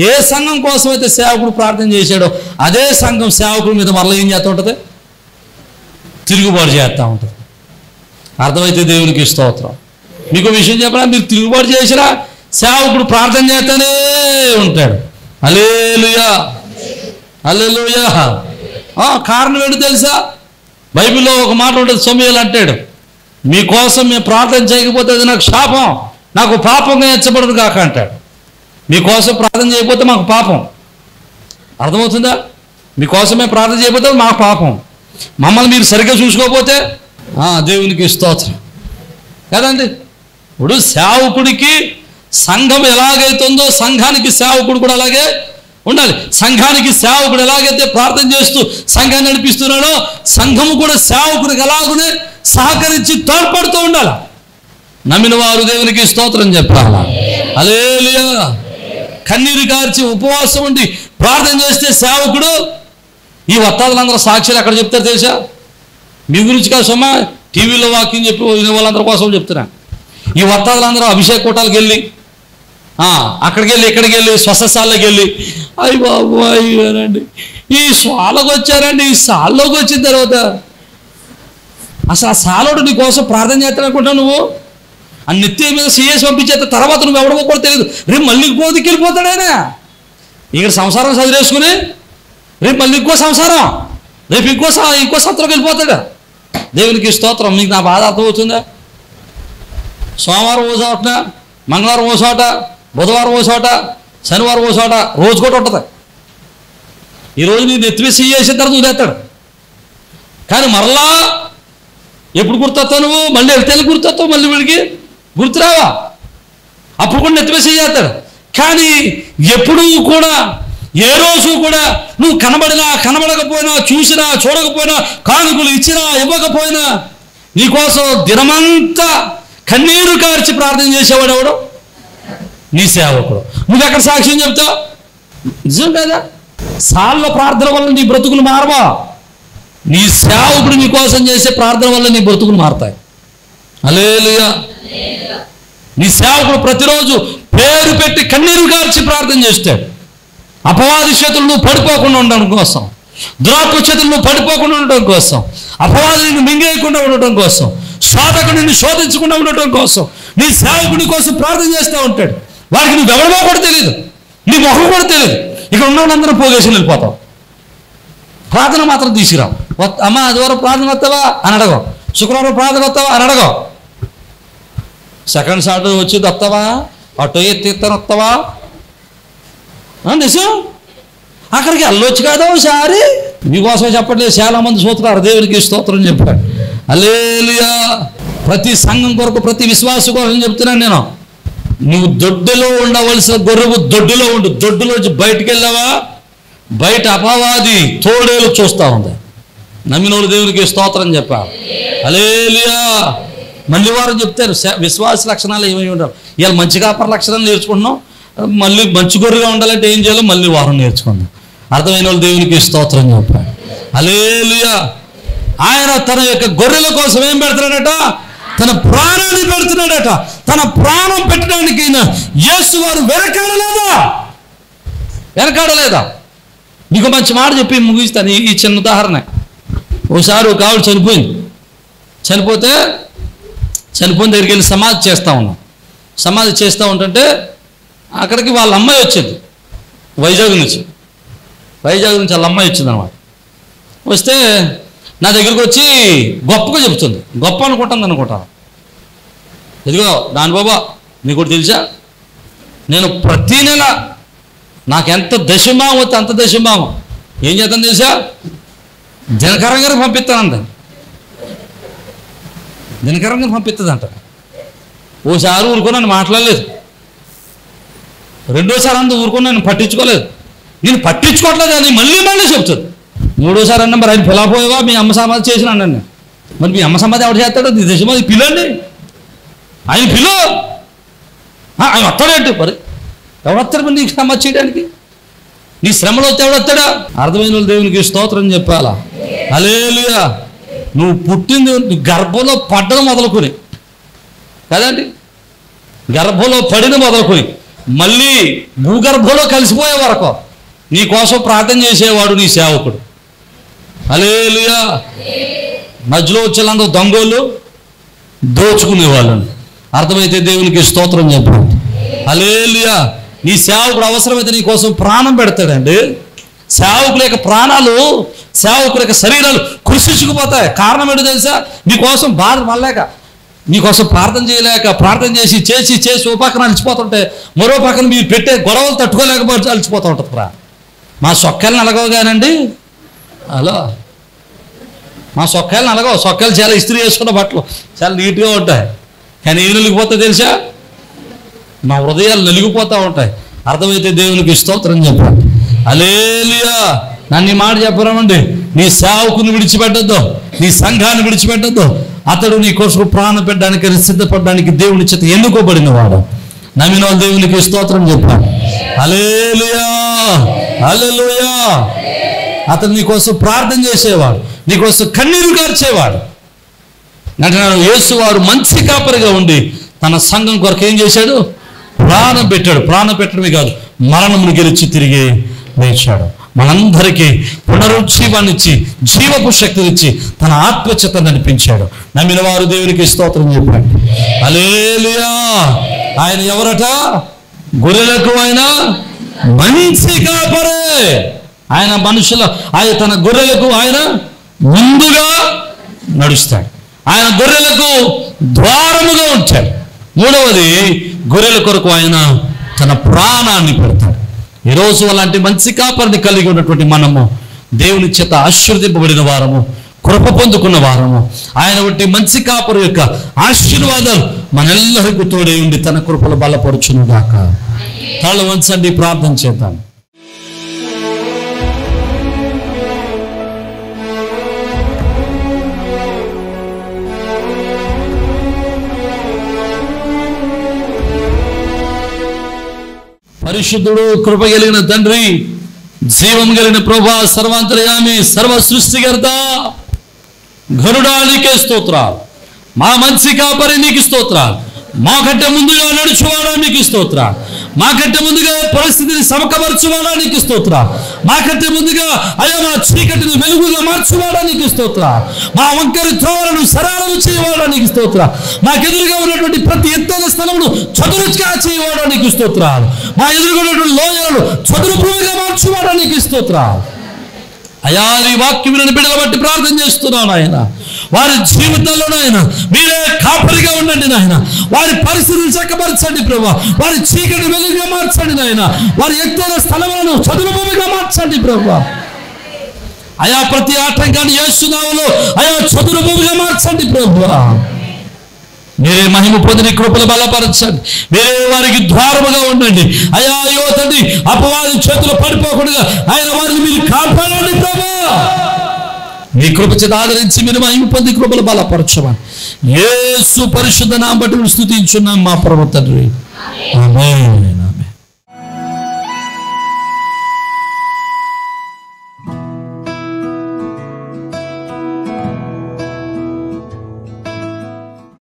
ఏ సంఘం కోసం అయితే సేవకుడు ప్రార్థన చేశాడో అదే సంఘం సేవకుడి మీద మరలా ఏం చేస్తూ ఉంటుంది? తిరుగుబాటు చేస్తూ ఉంటుంది. అర్థమైతే దేవునికి స్తోత్రం. మీకు విషయం చెప్పరా, మీరు తిరుగుబాటు చేసినా సేవకుడు ప్రార్థన చేస్తూనే ఉంటాడు. హల్లెలూయా, హల్లెలూయా. కారణం ఏంటో తెలుసా? బైబిల్లో ఒక మాట ఉంటుంది. సమూయేలు అంటాడు, మీకోసం మేము ప్రార్థన చేయకపోతే అది నాకు శాపం, నాకు పాపంగా ఎంచబడదు కాక అంటాడు. మీకోసం ప్రార్థన చేయకపోతే మాకు పాపం. అర్థమవుతుందా? మీకోసమే ప్రార్థన చేయకపోతే మాకు పాపం. మమ్మల్ని మీరు సరిగ్గా చూసుకోకపోతే దేవునికి స్తోత్రం కదండి. ఇప్పుడు సేవకుడికి సంఘం ఎలాగైతుందో సంఘానికి సేవకుడు కూడా అలాగే ఉండాలి. సంఘానికి సేవకుడు ఎలాగైతే ప్రార్థన చేస్తూ సంఘాన్ని నడిపిస్తున్నాడో సంఘము కూడా సేవకుడికి ఎలాగనే సహకరించి తోడ్పడుతూ ఉండాలి. నమ్మిన వారు దేవునికి స్తోత్రం చెప్పాలా. హల్లెలూయా. కన్నీరు కార్చి ఉపవాసం ఉండి ప్రార్థన చేస్తే సేవకుడు, ఈ వత్తాదులందరూ సాక్షులు అక్కడ చెప్తారు తెలుసా? మీ గురించి కాదు సుమా, టీవీలో వాక్యం చెప్పి వినే వాళ్ళందరి కోసం చెప్తున్నా. ఈ వత్తాదులందరూ అభిషేక కూటాలకు వెళ్ళి అక్కడికి వెళ్ళి ఇక్కడికి వెళ్ళి స్వస్థశాలకి వెళ్ళి అయ్యి బాబు అయ్యారండి ఈ సాలకు వచ్చారండి. ఈ సాల్లోకి వచ్చిన తర్వాత అసలు ఆ సాలోడు నీ కోసం ప్రార్థన చేస్తాననుకుంటావు. నువ్వు ఆ నెత్తి మీద సీఎస్ పంపించేస్తే తర్వాత నువ్వు ఎవడమో కూడా తెలియదు. రేపు మళ్ళీ ఇంకో దిక్కెళ్ళిపోతాడైనా. ఇక్కడ సంసారం చదివేసుకుని రేపు మళ్ళీ ఇంకో సంసారం, రేపు ఇంకో సత్రంకి వెళ్ళిపోతాడు. దేవునికి స్తోత్రం. మీకు నా బాధ అర్థమవుతుందా? సోమవారం ఓ చోట, మంగళవారం ఓ చోట, బుధవారం ఓ చోట, శనివారం ఓ చోట, రోజు కూడా ఉంటుంది. ఈరోజు నీ నెత్తిమీద చేసిన తర్వాత వదిలేస్తాడు. కానీ మరలా ఎప్పుడు గుర్తొస్తావు నువ్వు? మళ్ళీ వెళ్తే గుర్తొస్తావు, మళ్ళీ వీడికి గుర్తురావా? అప్పుడు కూడా నెత్తిమీద చేస్తాడు. కానీ ఎప్పుడూ కూడా ఏ రోజు కూడా నువ్వు కనబడినా కనబడకపోయినా, చూసినా చూడకపోయినా, కానుకలు ఇచ్చినా ఇవ్వకపోయినా నీకోసం దినమంతా కన్నీరు కార్చి ప్రార్థన చేసేవాడు ఎవడు? నీ సేవకుడు. నువ్వెక్కడ సాక్ష్యం చెప్తావు? నిజం కదా? సాళ్ళ ప్రార్థన వల్ల నీ బ్రతుకులు మారవా? నీ సేవకుడు నీ కోసం చేసే ప్రార్థన వల్ల నీ బ్రతుకులు మారతాయి. హల్లెలూయా. నీ సేవకుడు ప్రతిరోజు పేరు పెట్టి కన్నీరు కార్చి ప్రార్థన చేస్తాడు. అపవాది చేతులు నువ్వు పడిపోకుండా ఉండడం కోసం, దురాత్మ చేతులు నువ్వు పడిపోకుండా ఉండడం కోసం, అపవాది నిన్ను మింగేయకుండా ఉండటం కోసం, శోధకుడు నిన్ను శోధించకుండా ఉండటం కోసం నీ సేవకుడి కోసం ప్రార్థన చేస్తూ ఉంటాడు. వాడికి నువ్వు ఎవరిలో కూడా తెలియదు, నీ మొహం కూడా తెలియదు. ఇక్కడ ఉన్న వాళ్ళందరూ పోగేసి వెళ్ళిపోతావు. ప్రార్థన మాత్రం తీసుకురావు. అమ్మ ఆదివారం ప్రార్థన వస్తావా అని అడగవు, శుక్రవారం ప్రార్థన వస్తావా అని అడగవు. సెకండ్ సార్ట్ వచ్చేది వస్తావా, ఆటో ఎత్తిస్తాను వస్తావా నిజం. అక్కడికి వెళ్ళొచ్చు కదా ఒకసారి. మీకోసమే చెప్పట్లేదు, చాలా మంది సూత్రాలు దేవునికి స్తోత్రం చెప్పాడు. హల్లెలూయా. ప్రతి సంఘం కొరకు, ప్రతి విశ్వాస కోసం చెప్తున్నాను నేను. నువ్వు దొడ్డులో ఉండవలసిన గొర్రెవు దొడ్డులో ఉండు. దొడ్డులోంచి బయటికి వెళ్ళావా, బయట అపవాది తోడేలు చూస్తూ ఉంది. నమ్మినోడు దేవునికి స్తోత్రం చెప్పాలి. హల్లెలూయా. మళ్ళీ వారు చెప్తారు విశ్వాస లక్షణాలు ఏమేమి ఉండాలి. ఇవాళ మంచి కాపర లక్షణాలు నేర్చుకుంటున్నాం, మళ్ళీ మంచి గొర్రెగా ఉండాలంటే ఏం చేయాలో మళ్ళీ వారం నేర్చుకుందాం. అర్థమైన వాళ్ళు దేవునికి స్తోత్రం చెప్పాలి. హల్లెలూయా. ఆయన తన యొక్క గొర్రెల కోసం ఏం పెడతాడట? తన ప్రాణాన్ని పెడుతున్నాడట. తన ప్రాణం పెట్టడానికి యేసు వారు వెనకాడలేదా? నీకు మంచి మాట చెప్పి ముగిస్తాను. ఈ చిన్న ఉదాహరణ. ఒకసారి ఒక ఆవిడ చనిపోయిన దగ్గరికి వెళ్ళి సమాధి చేస్తూ ఉన్నాం. సమాధి చేస్తూ ఉంటుంటే అక్కడికి వాళ్ళ అమ్మాయి వచ్చింది. వైజాగ్ నుంచి వాళ్ళ అమ్మాయి వచ్చింది అనమాట. వస్తే నా దగ్గరికి వచ్చి గొప్పగా చెబుతుంది. గొప్ప అనుకుంటాను. ఇదిగో దాని బాబా నీకు కూడా తెలుసా, నేను ప్రతీ నెల నాకు ఎంత దశంభాగం వస్తే అంత దశంభాగం ఏం చేస్తాను తెలుసా, దినకరం గారికి పంపిస్తానంట. దినకరం గారికి పంపిస్తుందంట. ఓసారి ఊరుకున్నాను, మాట్లాడలేదు. రెండోసారి అంతా ఊరుకున్నాను, పట్టించుకోలేదు. నేను పట్టించుకోవట్లేదు అని మళ్ళీ చెప్తుంది. మూడోసారి అన్న మరి ఆయన పిలవపోయావా, మీ అమ్మ సమాధి చేసిన అన్నాను. మరి మీ అమ్మ సమాధి ఎవరు చేస్తాడో నీ దశమాధి పిల్లండి, ఆయన ఆయన వస్తాడంటే. మరి ఎవడొస్తాడు మరి నీకు సమాధి చేయడానికి? నీ శ్రమలో వస్తే ఎవడొస్తాడా? అర్థమైన వాళ్ళు దేవునికి స్తోత్రం చెప్పాలా. హల్లెలూయా. నువ్వు పుట్టింది గర్భంలో పడ్డం మొదలుకొని కదండి, గర్భంలో పడిన మొదలుకొని మళ్ళీ భూగర్భంలో కలిసిపోయే వరకు నీ కోసం ప్రార్థన చేసేవాడు నీ సేవకుడు. హల్లెలూయా. మధ్యలో వచ్చేళ్ళందరూ దొంగోళ్ళు, దోచుకునేవాళ్ళని. అర్థమైతే దేవునికి స్తోత్రం చెప్పాలి. హల్లెలూయా. నీ సేవకుడు అవసరమైతే నీ కోసం ప్రాణం పెడతాడండి. సేవకుల యొక్క ప్రాణాలు, సేవకుల యొక్క శరీరాలు కృషించుకుపోతాయి. కారణం ఏంటో తెలుసా? నీకోసం బాధ పడలేక, నీకోసం ప్రార్థన చేయలేక, ప్రార్థన చేసి ఓ పక్కన అలిచిపోతుంటే మరో పక్కన మీరు పెట్టే గొడవలు తట్టుకోలేకపోతే అలిచిపోతూ ఉంటుంది. మా సొక్కాయలను అలగవగానండి. హలో, మా సొక్కాయలను అలగవు. సొక్కాయలు చాలా ఇస్త్రీ చేసుకున్న బట్టలు చాలా నీట్గా ఉంటాయి. కానీ ఏం నలిగిపోతా తెలుసా? మా హృదయాలు నలిగిపోతూ ఉంటాయి. అర్థమైతే దేవునికి స్తోత్రం చెప్పాలి. హల్లెలూయా. నన్ను ఈ మాట చెప్పరామండి, నీ సేవకుని విడిచిపెట్టద్దు, నీ సంఘాన్ని విడిచిపెట్టద్దు. అతడు నీ కోసం ప్రాణం పెట్టడానికి, సిద్ధపడడానికి దేవుని చేత ఎన్నుకోబడిన వాడు. నమ్మిన వాళ్ళు దేవునికి స్తోత్రం చెప్పాలి. హల్లెలూయా. హల్లెలూయా. అతను నీకోసం ప్రార్థన చేసేవాడు, నీకోసం కన్నీరు కార్చేవాడు. అంటున్నాడు యేసు వారు మంచి కాపరిగా ఉండి తన సంఘం కొరకు ఏం చేశాడు? ప్రాణం పెట్టాడు. ప్రాణం పెట్టడమే కాదు, మరణమును గెలిచి తిరిగి లేచాడు. మనందరికీ పునరుజ్జీవాన్నిచ్చి, జీవపు శక్తినిచ్చి తన ఆత్మచేత నడిపించాడు. నమ్మిన వారు దేవునికి స్తోత్రం చెప్పాడు. హల్లెలూయా. ఆయన ఎవరట? గొర్రెలకు ఆయన మంచి కాపరే. ఆయన ఆయన తన గొర్రెలకు ఆయన ముందుగా నడుస్తాడు. ఆయన గొర్రెలకు ద్వారముగా ఉంటాడు. మూడవది, గొర్రెల కొరకు ఆయన తన ప్రాణాన్ని పెడతాడు. ఈరోజు అలాంటి మంచి కాపరిని కలిగి ఉన్నటువంటి మనము దేవుని చేత ఆశీర్వదింపబడిన వారము, కృప పొందుకున్న వారము. ఆయన వంటి మంచి కాపరి యొక్క ఆశీర్వాదాలు మనెల్లరికీ తోడై ఉండి తన కృపలు బలపరుచును గాక. తల వంచండి, ప్రార్థన చేద్దాం. పరిశుద్ధుడు, కృప కలిగిన తండ్రి, జీవం కలిగిన ప్రభా, సర్వాంతర్యామి, సర్వ సృష్టికర్త, ఘనుడా నీకే స్తోత్రాలు. మా మంచి కాపరి నీకు స్తోత్రాలు. మాకంటే ముందుగా నడుచువాడా నీకు స్తోత్రాలు. మాకంటే ముందుగా పరిస్థితిని సమకపరచువాడా నీకు స్తోత్రాలు. మాకంటే ముందుగా అయ్యా మా చీకటిని వెలుగుగా మార్చువాడా నీకు స్తోత్రాలు. మా వంకరి త్రోవలను సరళము చేయవాడా నీకు స్తోత్రాలు. మాకెదురుగా ఉన్నటువంటి ప్రతి ఎత్తైన స్థలమును చదురుగా చేయవాడా నీకు స్తోత్రాలు. మా ఎదురుగా ఉన్నటువంటి లోయలను చదురు భూమిగా మార్చువాడా నీకు స్తోత్రాలు. అయా నీ వాక్యములను బిడ్డల బట్టి ప్రార్థన చేస్తున్నాను నాయన. వారి జీవితంలో నాయన మీరే కాపరిగా ఉండండి నాయన. వారి పరిస్థితులు చక్కపరచండి ప్రభా. వారి చీకటి వెలుగుగా మార్చండి నాయన. వారి ఎత్తైన స్థలములను చదును భూమిగా మార్చండి ప్రభా. అయా ప్రతి ఆటంకాన్ని యేసు నామములో అయా చదును భూమిగా మార్చండి ప్రభా. మీరే మహిమ పొందిన కృపలు బలపరచండి. మీరే వారికి ద్వారముగా ఉండండి. అయా అయ్యో తండ్రి, అపవాది చేతులు పడిపోకుండా ఆయన వారిని మీరు కాపాడండి ప్రభా. మీ కృప చేత ఆదరించి మీరు మహిమ పొంది కృపలు బలపరచమని యేసు పరిశుద్ధ నామమున స్తుతించున్నాం మా ప్రభువు తండ్రి. ఆమేన్.